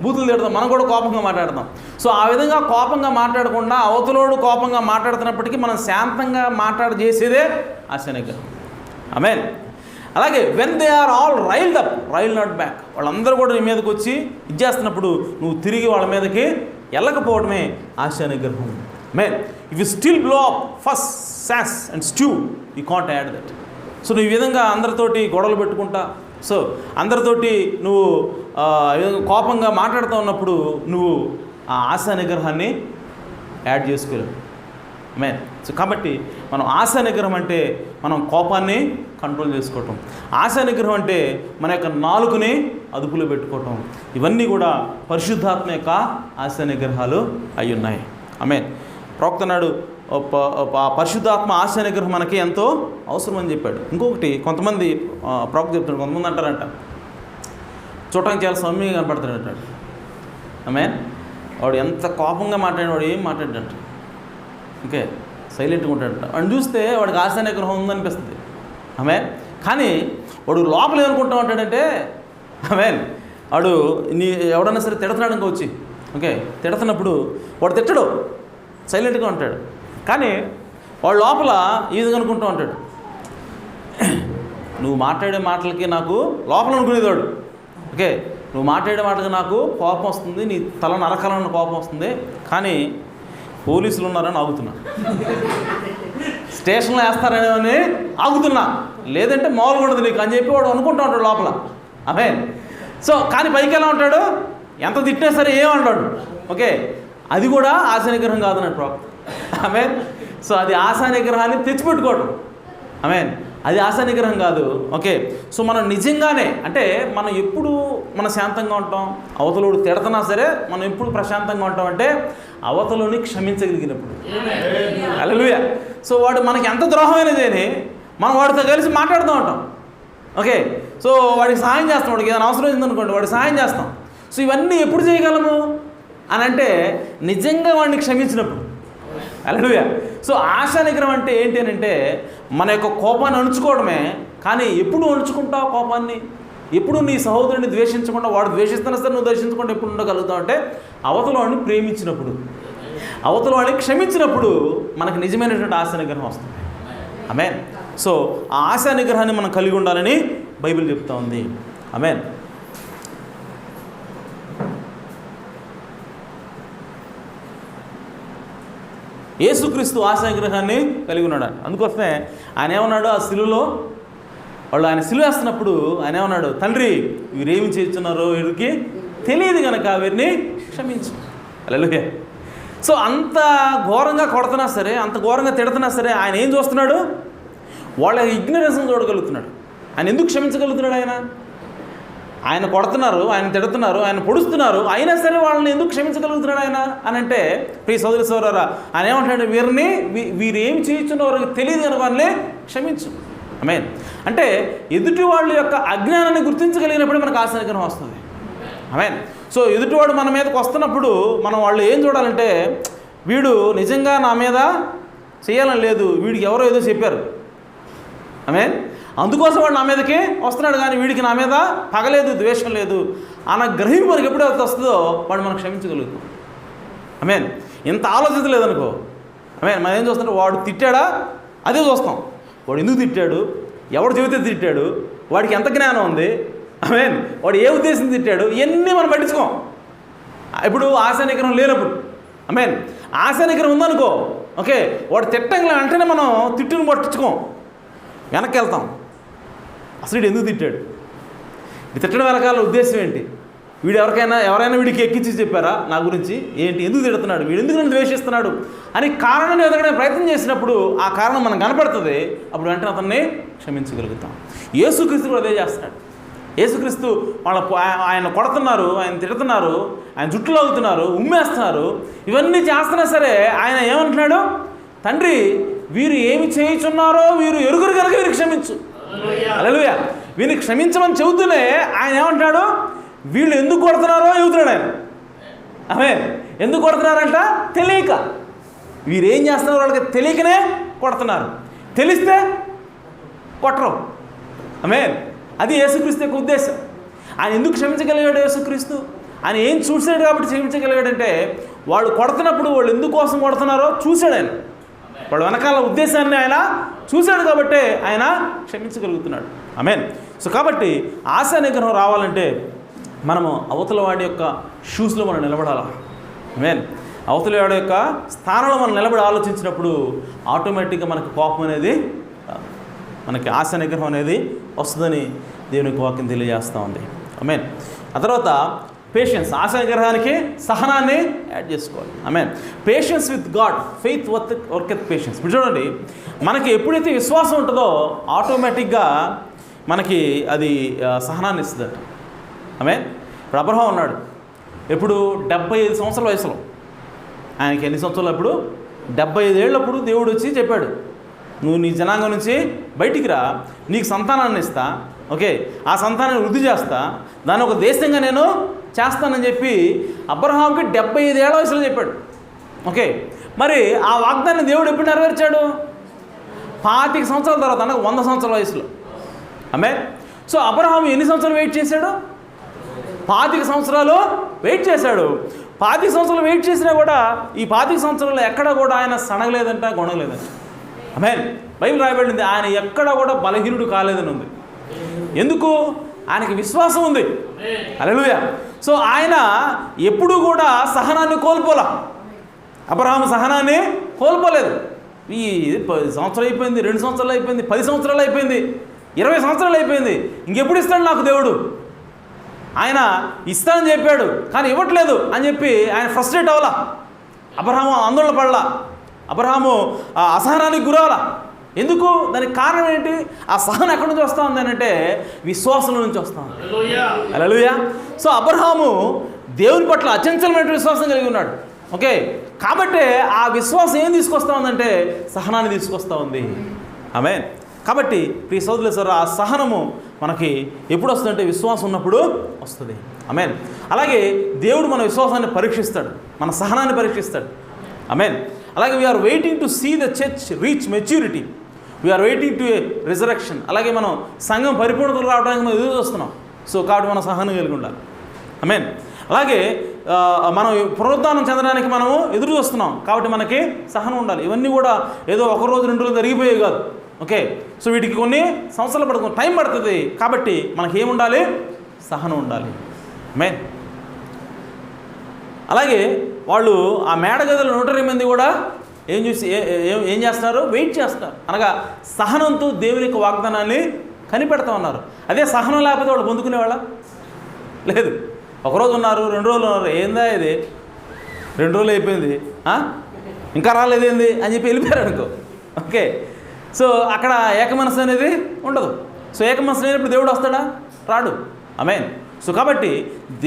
బూతులు తిడతాం, మనం కూడా కోపంగా మాట్లాడతాం. సో ఆ విధంగా కోపంగా మాట్లాడకుండా అవతలోడు కోపంగా మాట్లాడుతున్నప్పటికీ మనం శాంతంగా చేసేదే ఆశా నిగ్రహం. ఆమేన్. అలాగే when they are all railed up rail not back, వాళ్ళందరూ కూడా నీ మీదకి వచ్చి ఇచ్చేస్తున్నప్పుడు నువ్వు తిరిగి వాళ్ళ మీదకి వెళ్ళకపోవడమే ఆశా నిగ్రహం. ఆమేన్. If you still blow up first sauce and stew you can't add that. So నువ్వు ఈ విధంగా అందరితోటి గొడవలు పెట్టుకుంటా, సో అందరితోటి నువ్వు కోపంగా మాట్లాడుతూ ఉన్నప్పుడు నువ్వు ఆ ఆశా నిగ్రహాన్ని యాడ్ చేసుకోలేము. ఆమేన్. సో కాబట్టి మనం ఆశా నిగ్రహం అంటే మనం కోపాన్ని కంట్రోల్ చేసుకోవటం, ఆశా నిగ్రహం అంటే మన యొక్క నాలుకని అదుపులో పెట్టుకోవటం, ఇవన్నీ కూడా పరిశుద్ధాత్మ యొక్క ఆశా నిగ్రహాలు అయి ఉన్నాయి. ఆమేన్. ప్రవక్త నాడు పరిశుద్ధాత్మ ఆశా నిగ్రహం మనకి ఎంతో అవసరం అని చెప్పాడు. ఇంకొకటి కొంతమంది ప్రవక్త చెప్తున్నాడు, కొంతమంది అంటారంట చూడటానికి చాలా సౌమ్యంగా కనపడతాడు అంటాడు. ఆమేన్. వాడు ఎంత కోపంగా మాట్లాడినవాడు ఏం మాట్లాడంట, ఓకే, సైలెంట్గా ఉంటాడంట. వాడిని చూస్తే వాడికి ఆశా నిగ్రహం ఉందనిపిస్తుంది. ఆమేన్. కానీ వాడు లోపల ఏమనుకుంటా ఉంటాడంటే, ఆమేన్, వాడు ఎవడన్నా సరే తిడుతున్నాడు ఇంకా వచ్చి, ఓకే, తిడుతున్నప్పుడు వాడు తిట్టడు, సైలెంట్గా ఉంటాడు. కానీ వాడు లోపల ఈ విధంగా అనుకుంటూ ఉంటాడు, నువ్వు మాట్లాడే మాటలకి నాకు లోపల అనుకునేది వాడు, ఓకే, నువ్వు మాట్లాడే మాటలకి నాకు కోపం వస్తుంది, నీ తల నరకాలన్న కోపం వస్తుంది, కానీ పోలీసులు ఉన్నారని ఆగుతున్నా, స్టేషన్లో వేస్తారని ఆగుతున్నా, లేదంటే మామూలుగా ఉండదు నీకు అని చెప్పి వాడు అనుకుంటూ ఉంటాడు లోపల. ఆమేన్. సో కానీ పైకి ఎలా ఉంటాడు, ఎంత తిట్టినా సరే ఏమంటాడు, ఓకే, అది కూడా ఆశా నిగ్రహం కాదన్నట్టు ప్రాబ్లం. ఆమేన్. సో అది ఆశా నిగ్రహాన్ని తెచ్చిపెట్టుకోవడం. ఆమేన్. అది ఆశా నిగ్రహం కాదు. ఓకే. సో మనం నిజంగానే అంటే మనం ఎప్పుడు శాంతంగా ఉంటాం, అవతలోడు తిడుతున్నా సరే మనం ఎప్పుడు ప్రశాంతంగా ఉంటాం అంటే అవతలోని క్షమించగలిగినప్పుడు. హల్లెలూయా. సో వాడు మనకి ఎంత ద్రోహమైనదేని మనం వాడితో కలిసి మాట్లాడుతూ ఉంటాం, ఓకే. సో వాడికి సహాయం చేస్తాం, వాడికి ఏదైనా అవసరం ఉందనుకోండి వాడికి సహాయం చేస్తాం. సో ఇవన్నీ ఎప్పుడు చేయగలము అని అంటే నిజంగా వాడిని క్షమించినప్పుడు. హల్లెలూయా. సో ఆశా నిగ్రహం అంటే ఏంటి అని అంటే మన యొక్క కోపాన్ని అణుచుకోవడమే. కానీ ఎప్పుడు అణుచుకుంటావు కోపాన్ని? ఎప్పుడు నీ సహోదరుని ద్వేషించకుండా, వాడు ద్వేషిస్తున్నా సరే నువ్వు ద్వేషించకుండా ఎప్పుడు ఉండగలుగుతావు అంటే అవతల వాడిని ప్రేమించినప్పుడు, అవతల వాడిని క్షమించినప్పుడు మనకు నిజమైనటువంటి ఆశా నిగ్రహం వస్తుంది. ఆమేన్. సో ఆ ఆశా నిగ్రహాన్ని మనం కలిగి ఉండాలని బైబిల్ చెప్తా ఉంది. ఆమేన్. యేసుక్రీస్తు ఆశా నిగ్రహాన్ని కలిగి ఉన్నాడు. అందుకోసమే ఆయన ఏమన్నాడు, ఆ శిలువలో వాళ్ళు ఆయన సిలువ వేస్తున్నప్పుడు ఆయన ఏమన్నాడు, తండ్రి వీరేమి చేస్తున్నారో వీరికి తెలియదు కనుక వీరిని క్షమించు. హల్లెలూయా. సో అంత ఘోరంగా కొడుతున్నా సరే, అంత ఘోరంగా తిడుతున్నా సరే ఆయన ఏం చూస్తున్నాడు, వాళ్ళ ఇగ్నరెన్స్ని చూడగలుగుతున్నాడు. ఆయన ఎందుకు క్షమించగలుగుతున్నాడు? ఆయన కొడుతున్నారు, ఆయన తిడుతున్నారు, ఆయన పొడుస్తున్నారు, అయినా సరే వాళ్ళని ఎందుకు క్షమించగలుగుతున్నాడు ఆయన అని అంటే, ప్రియ సోదరి సోదరా, ఆయన ఏమంటాడు, వీరేం చేయించున్నో వారికి తెలియదు కనుక వాళ్ళని క్షమించు. ఆమేన్. అంటే ఎదుటి వాళ్ళ యొక్క అజ్ఞానాన్ని గుర్తించగలిగినప్పుడే మనకు ఆశా నిగ్రహం వస్తుంది. ఆమేన్. సో ఎదుటివాడు మన మీదకి వస్తున్నప్పుడు మనం వాళ్ళు ఏం చూడాలంటే, వీడు నిజంగా నా మీద చేయాలని లేదు, వీడికి ఎవరో ఏదో చెప్పారు. ఆమేన్. అందుకోసం వాడు నా మీదకి వస్తున్నాడు, కానీ వీడికి నా మీద పగలేదు, ద్వేషం లేదు అన్న గ్రహింపు మనకి ఎప్పుడైతే వస్తుందో వాడు మనం క్షమించగలుగుతాం. ఆమేన్. ఇంత ఆలోచించలేదనుకో, ఆమేన్, మనం ఏం చూస్తుంటే వాడు తిట్టాడా అదే చూస్తాం, వాడు ఎందుకు తిట్టాడు, ఎవడు చెబితే తిట్టాడు, వాడికి ఎంత జ్ఞానం ఉంది, ఆమేన్, వాడు ఏ ఉద్దేశం తిట్టాడు, ఇవన్నీ మనం పట్టించుకోం. ఇప్పుడు ఆశా నిగ్రహం లేనప్పుడు, ఆమేన్, ఆశా నిగ్రహం ఉందనుకో, ఓకే, వాడు తిట్టంగా వెంటనే మనం తిట్టుని పట్టించుకోం, వెనక్కి వెళ్తాం. అసలు వీడు ఎందుకు తిట్టాడు, వీడు తిట్టడం వెనకాల ఉద్దేశం ఏంటి, వీడు ఎవరైనా వీడికి ఎక్కించి చెప్పారా నా గురించి, ఏంటి, ఎందుకు తిడుతున్నాడు, వీడు ఎందుకు నన్ను ద్వేషిస్తున్నాడు అని కారణాన్ని వెతకడానికి ప్రయత్నం చేసినప్పుడు ఆ కారణం మనకు కనపడుతుంది, అప్పుడు వెంటనే అతన్ని క్షమించగలుగుతాం. యేసుక్రీస్తు కూడా అదే చేస్తున్నాడు. యేసుక్రీస్తు ఆయన కొడుతున్నారు, ఆయన తిడుతున్నారు, ఆయన జుట్టు లాగుతున్నారు, ఉమ్మేస్తున్నారు, ఇవన్నీ చేస్తున్నా సరే ఆయన ఏమంటున్నాడు, తండ్రి వీరు ఏమి చేయుచున్నారో వీరు ఎరుగురు కనుక వీరికి క్షమించు. హల్లెలూయా. వీరిని క్షమించమని చెబుతూనే ఆయన ఏమంటాడు, వీళ్ళు ఎందుకు కొడుతున్నారో చెబుతున్నాడు ఆయన. ఆమేన్. ఎందుకు కొడుతున్నారంట, తెలియక. వీరేం చేస్తున్నారో వాళ్ళకి తెలియకనే కొడుతున్నారు, తెలిస్తే కొట్టరు. ఆమేన్. అది యేసుక్రీస్తు యొక్క ఉద్దేశం. ఆయన ఎందుకు క్షమించగలిగాడు యేసుక్రీస్తు, ఆయన ఏం చూశాడు కాబట్టి క్షమించగలిగాడంటే, వాళ్ళు కొడుతున్నప్పుడు వాళ్ళు ఎందుకోసం కొడుతున్నారో చూశాడు ఆయన, వాడు వెనకాల ఉద్దేశాన్ని ఆయన చూశాడు కాబట్టి ఆయన క్షమించగలుగుతున్నాడు. ఆమేన్. సో కాబట్టి ఆశా నిగ్రహం రావాలంటే మనము అవతల వాడి యొక్క షూస్లో మనం నిలబడాలి. ఆమేన్. అవతల వాడి యొక్క స్థానంలో మనం నిలబడి ఆలోచించినప్పుడు ఆటోమేటిక్గా మనకు కోపం అనేది, మనకి ఆశా నిగ్రహం అనేది వస్తుందని దేవుని వాక్యం తెలియజేస్తూ ఉంది. ఆమేన్. ఆ తర్వాత పేషెన్స్, ఆశా నిగ్రహానికి సహనాన్ని యాడ్ చేసుకోవాలి. ఆమేన్. Patience with God, faith work with patience. ఇప్పుడు చూడండి, మనకి ఎప్పుడైతే విశ్వాసం ఉంటుందో ఆటోమేటిక్గా మనకి అది సహనాన్ని ఇస్తుందట. ఆమేన్. ఇప్పుడు అబ్రహాం ఉన్నాడు, ఎప్పుడు 75 సంవత్సరాల వయసులో. ఆయనకి ఎన్ని సంవత్సరాలు? అప్పుడు 75 ఏళ్ళప్పుడు దేవుడు వచ్చి చెప్పాడు, నువ్వు నీ జనాంగం నుంచి బయటికి రా, నీకు సంతానాన్ని ఇస్తా, ఓకే, ఆ సంతానాన్ని వృద్ధి చేస్తా, దాన్ని ఒక దేశంగా నేను చేస్తానని చెప్పి అబ్రహాంకి 75 ఏళ్ల వయసులో చెప్పాడు. ఓకే, మరి ఆ వాగ్దాన్ని దేవుడు ఎప్పుడు నెరవేర్చాడు? 25 సంవత్సరాల తర్వాత, అనగా 100 సంవత్సరాల వయసులో. ఆమె. సో అబ్రహాం ఎన్ని సంవత్సరాలు వెయిట్ చేశాడు? 25 సంవత్సరాలు వెయిట్ చేశాడు. 25 సంవత్సరాలు వెయిట్ చేసినా కూడా ఈ 25 సంవత్సరాలు ఎక్కడ కూడా ఆయన సనగలేదంట, గొనగలేదంట. ఆమె. బైబిల్ రాయబడింది, ఆయన ఎక్కడ కూడా బలహీనుడు కాలేదని ఉంది. ఎందుకు? ఆయనకి విశ్వాసం ఉంది. హల్లెలూయా. సో ఆయన ఎప్పుడూ కూడా సహనాన్ని కోల్పోలా. అబ్రహాము సహనాన్ని కోల్పోలేదు. ఈ 10 సంవత్సరాలు అయిపోయింది, 2 సంవత్సరాలు అయిపోయింది, 10 సంవత్సరాలు అయిపోయింది, 20 సంవత్సరాలు అయిపోయింది, ఇంకెప్పుడు ఇస్తాడు నాకు దేవుడు? ఆయన ఇస్తానని చెప్పాడు కానీ ఇవ్వట్లేదు అని చెప్పి ఆయన ఫ్రస్ట్రేట్ అవ్వాలా. అబ్రహాము ఆందోళన పడలా. అబ్రహాము అసహనానికి గురవాలా. ఎందుకు? దానికి కారణం ఏంటి? ఆ సహనం ఎక్కడి నుంచి వస్తూ ఉంది అని అంటే విశ్వాసం నుంచి వస్తూ ఉంది. హల్లెలూయా. సో అబ్రహాము దేవుని పట్ల అచంచలమైన విశ్వాసం కలిగి ఉన్నాడు. ఓకే, కాబట్టి ఆ విశ్వాసం ఏం తీసుకొస్తా ఉందంటే సహనాన్ని తీసుకొస్తూ ఉంది. ఆమేన్. కాబట్టి ప్రియ సోదరులు సార్, ఆ సహనము మనకి ఎప్పుడు వస్తుందంటే విశ్వాసం ఉన్నప్పుడు వస్తుంది. ఆమేన్. అలాగే దేవుడు మన విశ్వాసాన్ని పరీక్షిస్తాడు, మన సహనాన్ని పరీక్షిస్తాడు. ఆమేన్. అలాగే we are waiting to see the church reach maturity, we are waiting to a resurrection. అలాగే మనం సంఘం పరిపూర్ణతలు రావడానికి మనం ఎదురు చూస్తున్నాం. సో కాబట్టి మనం సహనం కలిగి ఉండాలి. ఆమేన్. అలాగే మనం పునరుద్ధానం చెందడానికి మనము ఎదురు చూస్తున్నాం కాబట్టి మనకి సహనం ఉండాలి. ఇవన్నీ కూడా ఏదో 1 రోజు 2 రోజులు జరిగిపోయేవి కాదు. ఓకే, సో వీటికి కొన్ని సంవత్సరాలు పడుతుంది, టైం పడుతుంది. కాబట్టి మనకి ఏముండాలి? సహనం ఉండాలి. ఆమేన్. అలాగే వాళ్ళు ఆ మేడగదిలో 120 మంది కూడా ఏం చేస్తున్నారు? వెయిట్ చేస్తారు. అనగా సహనంతో దేవుని యొక్క వాగ్దానాన్ని కనిపెడతా ఉన్నారు. అదే సహనం లేకపోతే వాళ్ళు పొందుకునేవాళ్ళ? లేదు. 1 రోజు ఉన్నారు, 2 రోజులు ఉన్నారు, ఏందా ఇది 2 రోజులు అయిపోయింది, ఇంకా రాలేదేంది అని చెప్పి వెళ్ళిపోయారు అనుకో. ఓకే, సో అక్కడ ఏకమనస్సు అనేది ఉండదు. సో ఏకమనస్సు లేనప్పుడు దేవుడు వస్తాడా? రాడు. ఆమేన్. సో కాబట్టి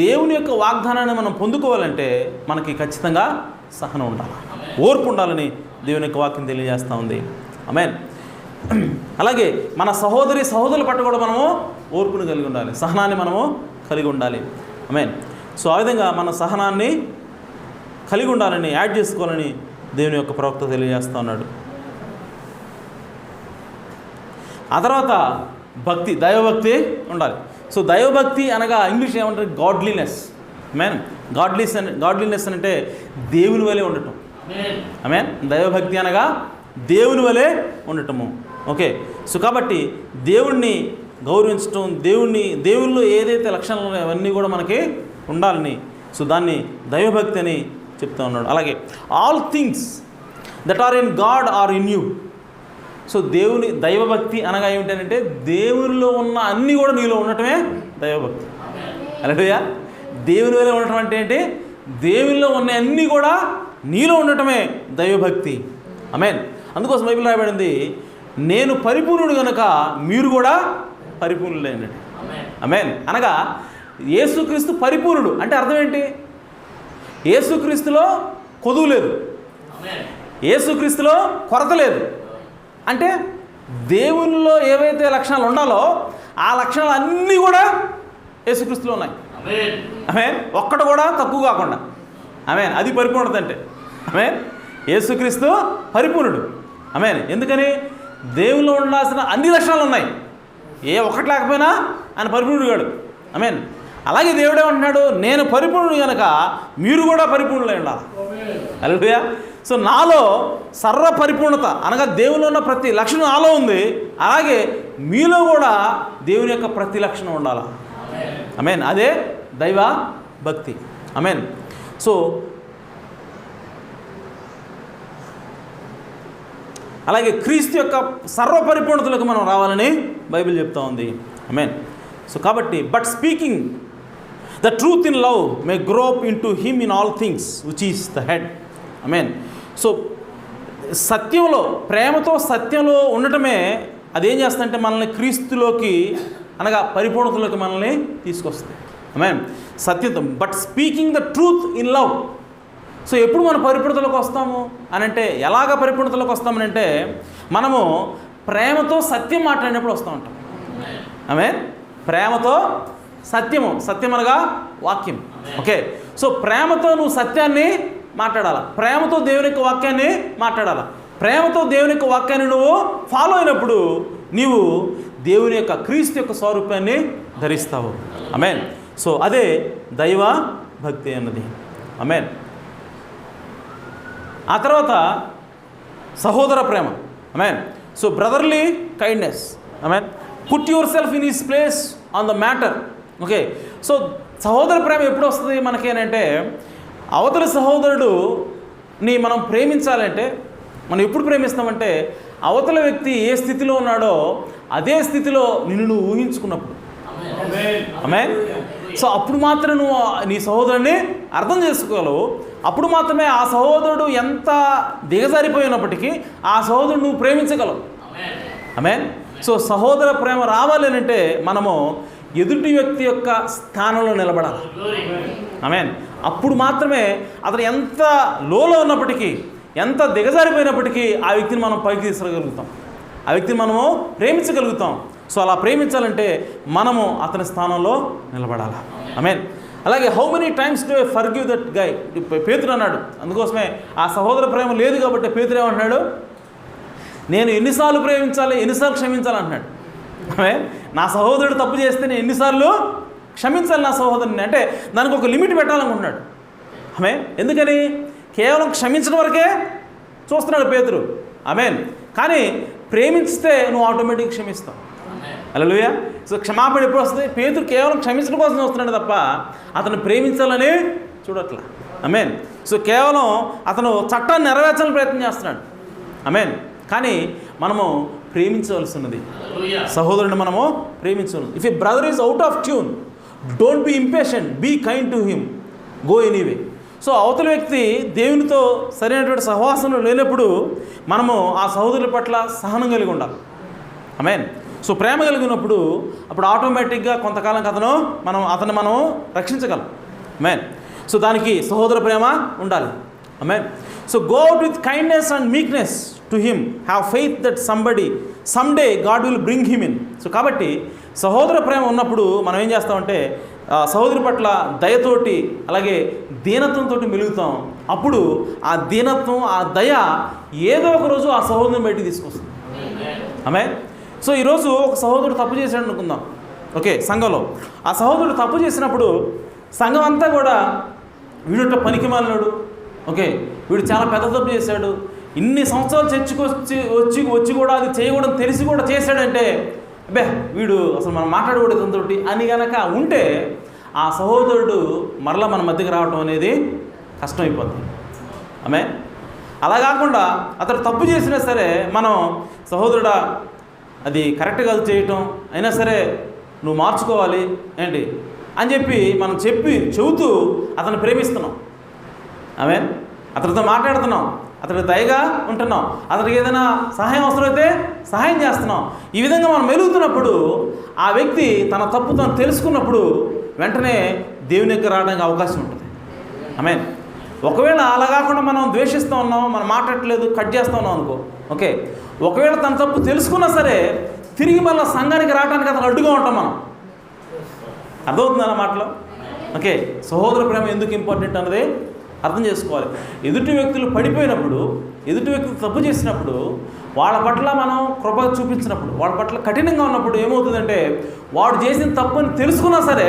దేవుని యొక్క వాగ్దానాన్ని మనం పొందుకోవాలంటే మనకి ఖచ్చితంగా సహనం ఉండాలి, ఓర్పు ఉండాలని దేవుని యొక్క వాక్యం తెలియజేస్తూ ఉంది. ఆమేన్. అలాగే మన సహోదరుల పట్ల కూడా మనము ఓర్పును కలిగి ఉండాలి, సహనాన్ని మనము కలిగి ఉండాలి. ఆమేన్. సో ఆ విధంగా మన సహనాన్ని కలిగి ఉండాలని, యాడ్ చేసుకోవాలని దేవుని యొక్క ప్రవక్త తెలియజేస్తూ ఉన్నాడు. ఆ తర్వాత భక్తి, దైవభక్తి ఉండాలి. సో దైవభక్తి అనగా ఇంగ్లీష్ ఏమంటారు? గాడ్లీనెస్. ఆమేన్. గాడ్లీనెస్ అంటే దేవుని వలె ఉండటం. ఆమేన్. దైవభక్తి అనగా దేవుని వలె ఉండటము. ఓకే, సో కాబట్టి దేవుణ్ణి గౌరవించటం, దేవుల్లో ఏదైతే లక్షణాలు ఉన్నాయో అవన్నీ కూడా మనకి ఉండాలని, సో దాన్ని దైవభక్తి అని చెప్తా ఉన్నాడు. అలాగే all things that are in God are in you. So దైవభక్తి అనగా ఏమిటంటే దేవునిలో ఉన్న అన్నీ కూడా నీలో ఉండటమే దైవభక్తి. హల్లెలూయా. దేవుని వలె ఉండటం అంటే ఏంటి? దేవునిలో ఉన్న అన్నీ కూడా నీలో ఉండటమే దైవభక్తి. ఆమేన్. అందుకోసం బైబిల్ రాయబడింది, నేను పరిపూర్ణుడు కనుక మీరు కూడా పరిపూర్ణులైనండి. ఆమేన్. అనగా యేసుక్రీస్తు పరిపూర్ణుడు అంటే అర్థం ఏంటి? యేసుక్రీస్తులో కొదువు లేదు, యేసుక్రీస్తులో కొరత లేదు. అంటే దేవునిలో ఏవైతే లక్షణాలు ఉండాలో ఆ లక్షణాలు అన్నీ కూడా యేసుక్రీస్తులో ఉన్నాయి. ఆమేన్. ఒక్కటి కూడా తక్కువ కాకుండా. ఆమేన్. అది పరిపూర్ణత అంటే. ఆమేన్. యేసుక్రీస్తు పరిపూర్ణుడు. ఆమేన్. ఎందుకని? దేవునిలో ఉండాల్సిన అన్ని లక్షణాలు ఉన్నాయి, ఏ ఒక్కటి లేకపోయినా ఆయన పరిపూర్ణుడు కాడు. ఆమేన్. అలాగే దేవుడే అంటున్నాడు, నేను పరిపూర్ణుడు కనుక మీరు కూడా పరిపూర్ణులై ఉండాలి. హల్లెలూయా. సో నాలో సర్వ పరిపూర్ణత అనగా దేవునిలో ఉన్న ప్రతి లక్షణం నాలో ఉంది, అలాగే మీలో కూడా దేవుని యొక్క ప్రతి లక్షణం ఉండాలి. ఆమేన్. అదే దైవ భక్తి. ఆమేన్. సో అలాగే క్రీస్తు యొక్క సర్వ పరిపూర్ణతలకు మనం రావాలని బైబిల్ చెప్తా ఉంది. ఆమేన్. సో కాబట్టి but speaking the truth in love May grow up in to him in all things which is the head. Amen. So సత్యంలో, ప్రేమతో సత్యంలో ఉండటమే అదేం చేస్తుందంటే మనల్ని క్రీస్తులోకి అనగా పరిపూర్ణతలోకి మనల్ని తీసుకొస్తుంది. ఆమేన్. సత్యంతో, but speaking the truth in love. So ఎప్పుడు మనం పరిపూర్ణతలోకి వస్తాము అని అంటే, ఎలాగ పరిపూర్ణతలోకి వస్తామని అంటే, మనము ప్రేమతో సత్యం మాట్లాడినప్పుడు వస్తూ ఉంటాం. ఆమేన్. ప్రేమతో సత్యము, సత్యం అనగా వాక్యం. ఓకే. సో ప్రేమతో నువ్వు సత్యాన్ని మాట్లాడాలా, ప్రేమతో దేవుని యొక్క వాక్యాన్ని మాట్లాడాలా, ప్రేమతో దేవుని యొక్క వాక్యాన్ని నువ్వు ఫాలో అయినప్పుడు నీవు దేవుని యొక్క క్రీస్తు యొక్క స్వరూపాన్ని ధరిస్తావు. ఆమేన్. సో అదే దైవ భక్తి అన్నది. ఆమేన్. ఆ తర్వాత సహోదర ప్రేమ. ఆమేన్. So brotherly kindness. ఆమేన్. Put yourself in his place on the matter. Okay. So సహోదర ప్రేమ ఎప్పుడు వస్తుంది మనకేనంటే, అవతలి సహోదరుడుని మనం ప్రేమించాలంటే మనం ఎప్పుడు ప్రేమిస్తామంటే, అవతల వ్యక్తి ఏ స్థితిలో ఉన్నాడో అదే స్థితిలో నిన్ను నువ్వు ఊహించుకున్నప్పుడు. ఆమేన్. సో అప్పుడు మాత్రం నువ్వు నీ సహోదరుని అర్థం చేసుకోగలవు. అప్పుడు మాత్రమే ఆ సహోదరుడు ఎంత దిగజారిపోయినప్పటికీ ఆ సహోదరుడు నువ్వు ప్రేమించగలవు. ఆమేన్. సో సహోదర ప్రేమ రావాలి అంటే మనము ఎదుటి వ్యక్తి యొక్క స్థానంలో నిలబడాలి. ఆమేన్. అప్పుడు మాత్రమే అతను ఎంత లోలో ఉన్నప్పటికీ, ఎంత దిగజారిపోయినప్పటికీ ఆ వ్యక్తిని మనం పైకి తీసుకురాగలుగుతాం, ఆ వ్యక్తిని మనము ప్రేమించగలుగుతాం. సో అలా ప్రేమించాలంటే మనము అతని స్థానంలో నిలబడాలి. ఆమేన్. అలాగే how many times do I forgive that guy. పేతురు అన్నాడు. అందుకోసమే ఆ సహోదర ప్రేమ లేదు కాబట్టి పేతురు ఏమంటున్నాడు, నేను ఎన్నిసార్లు ప్రేమించాలి, ఎన్నిసార్లు క్షమించాలి అంటున్నాడు. ఆమేన్. నా సహోదరుడు తప్పు చేస్తే నేను ఎన్నిసార్లు క్షమించాలి నా సహోదరుని అంటే దానికి ఒక లిమిట్ పెట్టాలనుకుంటున్నాడు. ఆమేన్. ఎందుకని? కేవలం క్షమించడం వరకే చూస్తున్నాడు పేతురు. ఆమేన్. కానీ ప్రేమించితే నువ్వు ఆటోమేటిక్గా క్షమిస్తావు. హల్లెలూయా. సో క్షమాపణ ఎప్పుడు వస్తుంది? పేతురు కేవలం క్షమించడం కోసం వస్తున్నాడు తప్ప అతను ప్రేమించాలని చూడట్లా. ఆమేన్. సో కేవలం అతను చట్టాన్ని నెరవేర్చాలని ప్రయత్నం చేస్తున్నాడు. ఆమేన్. కానీ మనము ప్రేమించవలసినది, సహోదరుని మనము ప్రేమించవలసి. If a brother is out of tune, don't be impatient, be kind to him, go anyway. So అవతల వ్యక్తి దేవునితో సరైనటువంటి సహవాసంలో లేనప్పుడు మనము ఆ సహోదరుల పట్ల సహనం కలిగి ఉండాలి. ఆమేన్. సో ప్రేమ కలిగినప్పుడు అప్పుడు ఆటోమేటిక్గా కొంతకాలం అతను మనం రక్షించగలం. ఆమేన్. సో దానికి సహోదర ప్రేమ ఉండాలి. ఆమేన్. So go out with kindness and meekness to him, have faith that someday God will bring him in. So కాబట్టి సహోదర ప్రేమ ఉన్నప్పుడు మనం ఏం చేస్తామంటే సహోదరి పట్ల దయతోటి అలాగే దీనత్వంతో మెలుగుతాం. అప్పుడు ఆ దీనత్వం, ఆ దయ ఏదో ఒక రోజు ఆ సహోదరుని బయటికి తీసుకొస్తుంది. ఆమేన్. సో ఈరోజు ఒక సహోదరుడు తప్పు చేశాడు అనుకుందాం. ఓకే. సంఘంలో ఆ సహోదరుడు తప్పు చేసినప్పుడు సంఘం అంతా కూడా వీడు పనికి మాలినాడు, ఓకే, వీడు చాలా పెద్ద తప్పు చేశాడు, ఇన్ని సంవత్సరాలు చర్చకు వచ్చి కూడా అది చేయకూడదు తెలిసి కూడా చేశాడంటే అబ్బే వీడు అసలు మనం మాట్లాడకూడదు అతనితోటి అని కనుక ఉంటే ఆ సహోదరుడు మరలా మన మధ్యకి రావడం అనేది కష్టమైపోతుంది. ఆమేన్. అలా కాకుండా అతడు తప్పు చేసినా సరే మనం సహోదరుడా అది కరెక్ట్గా చేయటం అయినా సరే నువ్వు మార్చుకోవాలి ఏంటి అని చెప్పి మనం చెబుతూ అతను ప్రేమిస్తున్నాం. ఆమేన్. అతనితో మాట్లాడుతున్నాం, అతడికి దయగా ఉంటున్నాం, అతడికి ఏదైనా సహాయం అవసరమైతే సహాయం చేస్తున్నాం. ఈ విధంగా మనం మెలుగుతున్నప్పుడు ఆ వ్యక్తి తన తప్పు తను తెలుసుకున్నప్పుడు వెంటనే దేవుని దగ్గర రావడానికి అవకాశం ఉంటుంది. ఆమేన్. ఒకవేళ అలా కాకుండా మనం ద్వేషిస్తూ ఉన్నాం, మనం మాట్లాడట్లేదు, కట్ చేస్తూ ఉన్నాం అనుకో, ఓకే, ఒకవేళ తన తప్పు తెలుసుకున్నా సరే తిరిగి మళ్ళీ సంఘానికి రావడానికి అతను అడ్డుగా ఉంటాం మనం. అర్థమవుతుంది అన్న మాటలో. ఓకే. సహోదర ప్రేమ ఎందుకు ఇంపార్టెంట్ అన్నది అర్థం చేసుకోవాలి. ఎదుటి వ్యక్తులు పడిపోయినప్పుడు, ఎదుటి వ్యక్తులు తప్పు చేసినప్పుడు వాళ్ళ పట్ల మనం కృప చూపించినప్పుడు, వాళ్ళ పట్ల కఠినంగా ఉన్నప్పుడు ఏమవుతుందంటే వాడు చేసిన తప్పు అని తెలుసుకున్నా సరే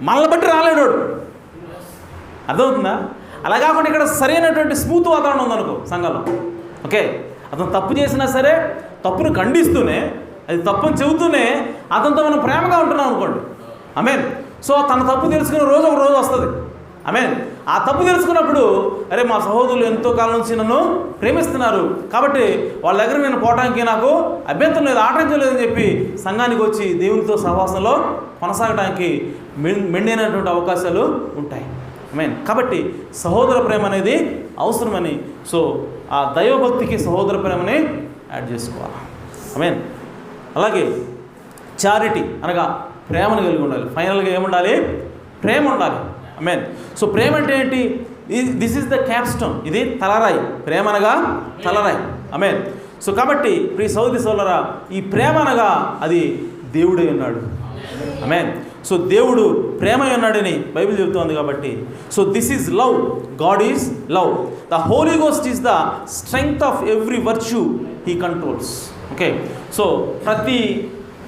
మనల్ని బట్టి రాలేడు. అర్థమవుతుందా? అలా కాకుండా ఇక్కడ సరైనటువంటి స్మూత్ వాతావరణం ఉందనుకో సంఘంలో, ఓకే, అతను తప్పు చేసినా సరే తప్పును ఖండిస్తూనే అది తప్పుని చెబుతూనే అతనితో మనం ప్రేమగా ఉంటున్నాం అనుకోండి. ఆమేన్. సో తన తప్పు తెలుసుకునే రోజు ఒక రోజు వస్తుంది. ఆమేన్. ఆ తప్పు తెలుసుకున్నప్పుడు అరే మా సహోదరులు ఎంతో కాలం నుంచి నన్ను ప్రేమిస్తున్నారు కాబట్టి వాళ్ళ దగ్గర నేను పోవడానికి నాకు అభ్యంతరం లేదు, ఆటంకం లేదని చెప్పి సంఘానికి వచ్చి దేవునితో సహవాసంలో కొనసాగడానికి మెండైనటువంటి అవకాశాలు ఉంటాయి. ఆమేన్. కాబట్టి సహోదర ప్రేమ అనేది అవసరమని, సో ఆ దైవభక్తికి సహోదర ప్రేమని యాడ్ చేసుకోవాలి. ఆమేన్. అలాగే చారిటీ అనగా ప్రేమను కలిగి ఉండాలి. ఫైనల్గా ఏముండాలి? ప్రేమ ఉండాలి. ఆమేన్. సో ప్రేమ అంటే ఏంటి? దిస్ ఈజ్ ద క్యాప్స్టోన్, ఇది తలరాయి. ప్రేమ అనగా తలరాయి. ఆమేన్. సో కాబట్టి ప్రియ సోదరి సోదరులారా, ఈ ప్రేమ అనగా అది దేవుడే ఉన్నాడు. ఆమేన్. సో దేవుడు ప్రేమ ఉన్నాడని బైబిల్ చెబుతోంది కాబట్టి, so this is love, God is love. The holy ghost is the strength of every virtue he controls. Okay. So ప్రతి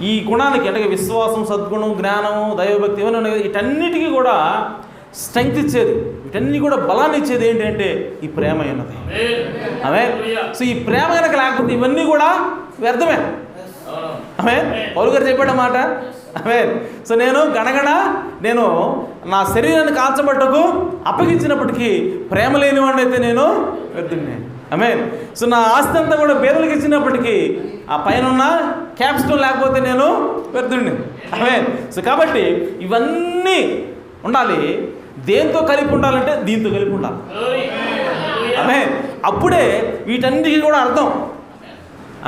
ఈ గుణాలకి అంటే విశ్వాసం, సద్గుణం, జ్ఞానము, దైవభక్తి ఇవన్నీ ఉన్నాయి. వీటన్నిటికీ కూడా స్ట్రెంగ్త్ ఇచ్చేది, వీటన్ని కూడా బలాన్ని ఇచ్చేది ఏంటంటే ఈ ప్రేమ అన్నది. ఆమేన్. సో ఈ ప్రేమ కనుక లేకపోతే ఇవన్నీ కూడా వ్యర్థమే. ఆమేన్. పౌలు గారు చెప్పాడు మాట. ఆమేన్. సో నేను నేను నా శరీరాన్ని కాల్చబట్టకు అప్పగించినప్పటికీ ప్రేమ లేని వాడిని అయితే నేను వ్యర్థుడిని. ఆమేన్. సో నా ఆస్తి అంతా కూడా పేదలకు ఇచ్చినప్పటికీ ఆ పైన ఉన్న క్యాప్స్టోన్ లేకపోతే నేను వ్యర్థుడిని. ఆమేన్. సో కాబట్టి ఇవన్నీ ఉండాలి. దేంతో కలిపి ఉండాలంటే దీంతో కలిపి ఉండాలి. ఆమేన్. అప్పుడే వీటన్నిటికీ కూడా అర్థం.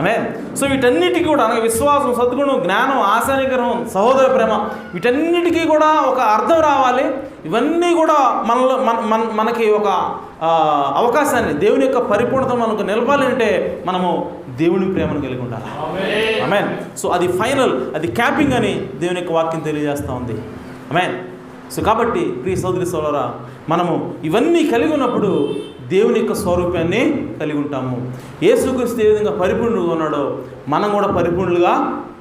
ఆమేన్. సో వీటన్నిటికీ కూడా అనగా విశ్వాసం, సద్గుణం, జ్ఞానం, ఆశానిగ్రహం, సహోదర ప్రేమ, వీటన్నిటికీ కూడా ఒక అర్థం రావాలి. ఇవన్నీ కూడా మనలో మనకి ఒక అవకాశాన్ని, దేవుని యొక్క పరిపూర్ణత మనకు నిలపాలి అంటే మనము దేవుని ప్రేమను కలిగి ఉండాలి. ఆమేన్. సో అది ఫైనల్, అది క్యాపింగ్ అని దేవుని యొక్క వాక్యం తెలియజేస్తూ ఉంది. ఆమేన్. సో కాబట్టి ప్రియ సోదరి సోదరులారా, మనము ఇవన్నీ కలిగి ఉన్నప్పుడు దేవుని యొక్క స్వరూపాన్ని కలిగి ఉంటాము. యేసుక్రీస్తు ఏ విధంగా పరిపూర్ణుడుగా ఉన్నాడో మనం కూడా పరిపూర్ణులుగా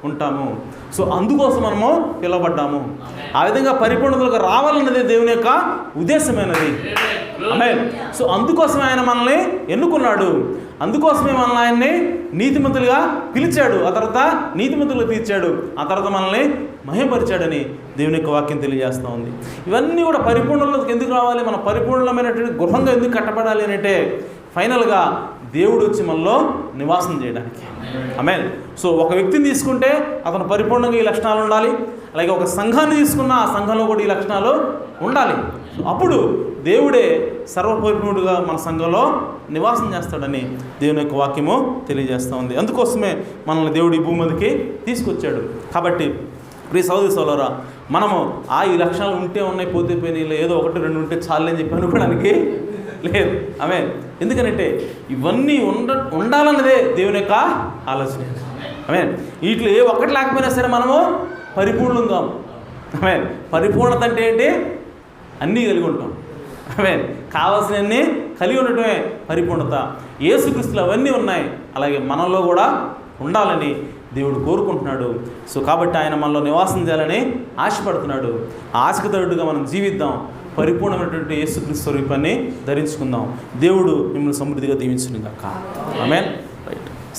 ఉంటాము. సో అందుకోసం మనము పిలవబడ్డాము. ఆ విధంగా పరిపూర్ణతలుగా రావాలన్నదే దేవుని యొక్క ఉద్దేశమైనది. ఆమేన్. సో అందుకోసం ఆయన మనల్ని ఎన్నుకున్నాడు. అందుకోసమే మనల్ని ఆయన్ని నీతిమంతులుగా పిలిచాడు. ఆ తర్వాత నీతిమంతులుగా తీర్చాడు. ఆ తర్వాత మనల్ని మహిమపరిచాడని దేవుని యొక్క వాక్యం తెలియజేస్తూ ఉంది. ఇవన్నీ కూడా పరిపూర్ణతకు ఎందుకు రావాలి? మన పరిపూర్ణమైనటువంటి గృహంగా ఎందుకు కట్టబడాలి అని అంటే ఫైనల్గా దేవుడు వచ్చి మనలో నివాసం చేయడానికి. ఆమేన్. సో ఒక వ్యక్తిని తీసుకుంటే అతను పరిపూర్ణంగా ఈ లక్షణాలు ఉండాలి. అలాగే ఒక సంఘాన్ని తీసుకున్న ఆ సంఘంలో కూడా ఈ లక్షణాలు ఉండాలి. అప్పుడు దేవుడే సర్వపరిపూర్ణుడుగా మన సంఘంలో నివాసం చేస్తాడని దేవుని యొక్క వాక్యము తెలియజేస్తూ ఉంది. అందుకోసమే మనల్ని దేవుడు ఈ భూమి మీదకి తీసుకొచ్చాడు. కాబట్టి ప్రియ సోదరి సోదరులారా, మనము ఈ లక్షణాలు ఉంటే ఉన్నాయి, పోతే పోయినాయి, ఏదో ఒకటి రెండు ఉంటే చాలని చెప్పి అనుకోవడానికి లేదు. ఆమేన్. ఎందుకనంటే ఇవన్నీ ఉండాలన్నదే దేవుని యొక్క ఆలోచన. ఆమేన్. వీటిలో ఏ ఒక్కటి లేకపోయినా సరే మనము పరిపూర్ణంగా. ఆమేన్. పరిపూర్ణత అంటే ఏంటి? అన్నీ కలిగి ఉంటాం. ఆమేన్. కావాల్సినవన్నీ కలిగి ఉండటమే పరిపూర్ణత. యేసుక్రీస్తులో అవన్నీ ఉన్నాయి, అలాగే మనలో కూడా ఉండాలని దేవుడు కోరుకుంటున్నాడు. సో కాబట్టి ఆయన మనలో నివాసం చేయాలని ఆశపడుతున్నాడు. ఆ ఆశకు తగ్గట్టుగా మనం జీవిద్దాం. పరిపూర్ణమైనటువంటి యేసుక్రీస్తు స్వరూపాన్ని ధరించుకుందాం. దేవుడు మిమ్మల్ని సమృద్ధిగా దీవించును గాక. ఆమేన్.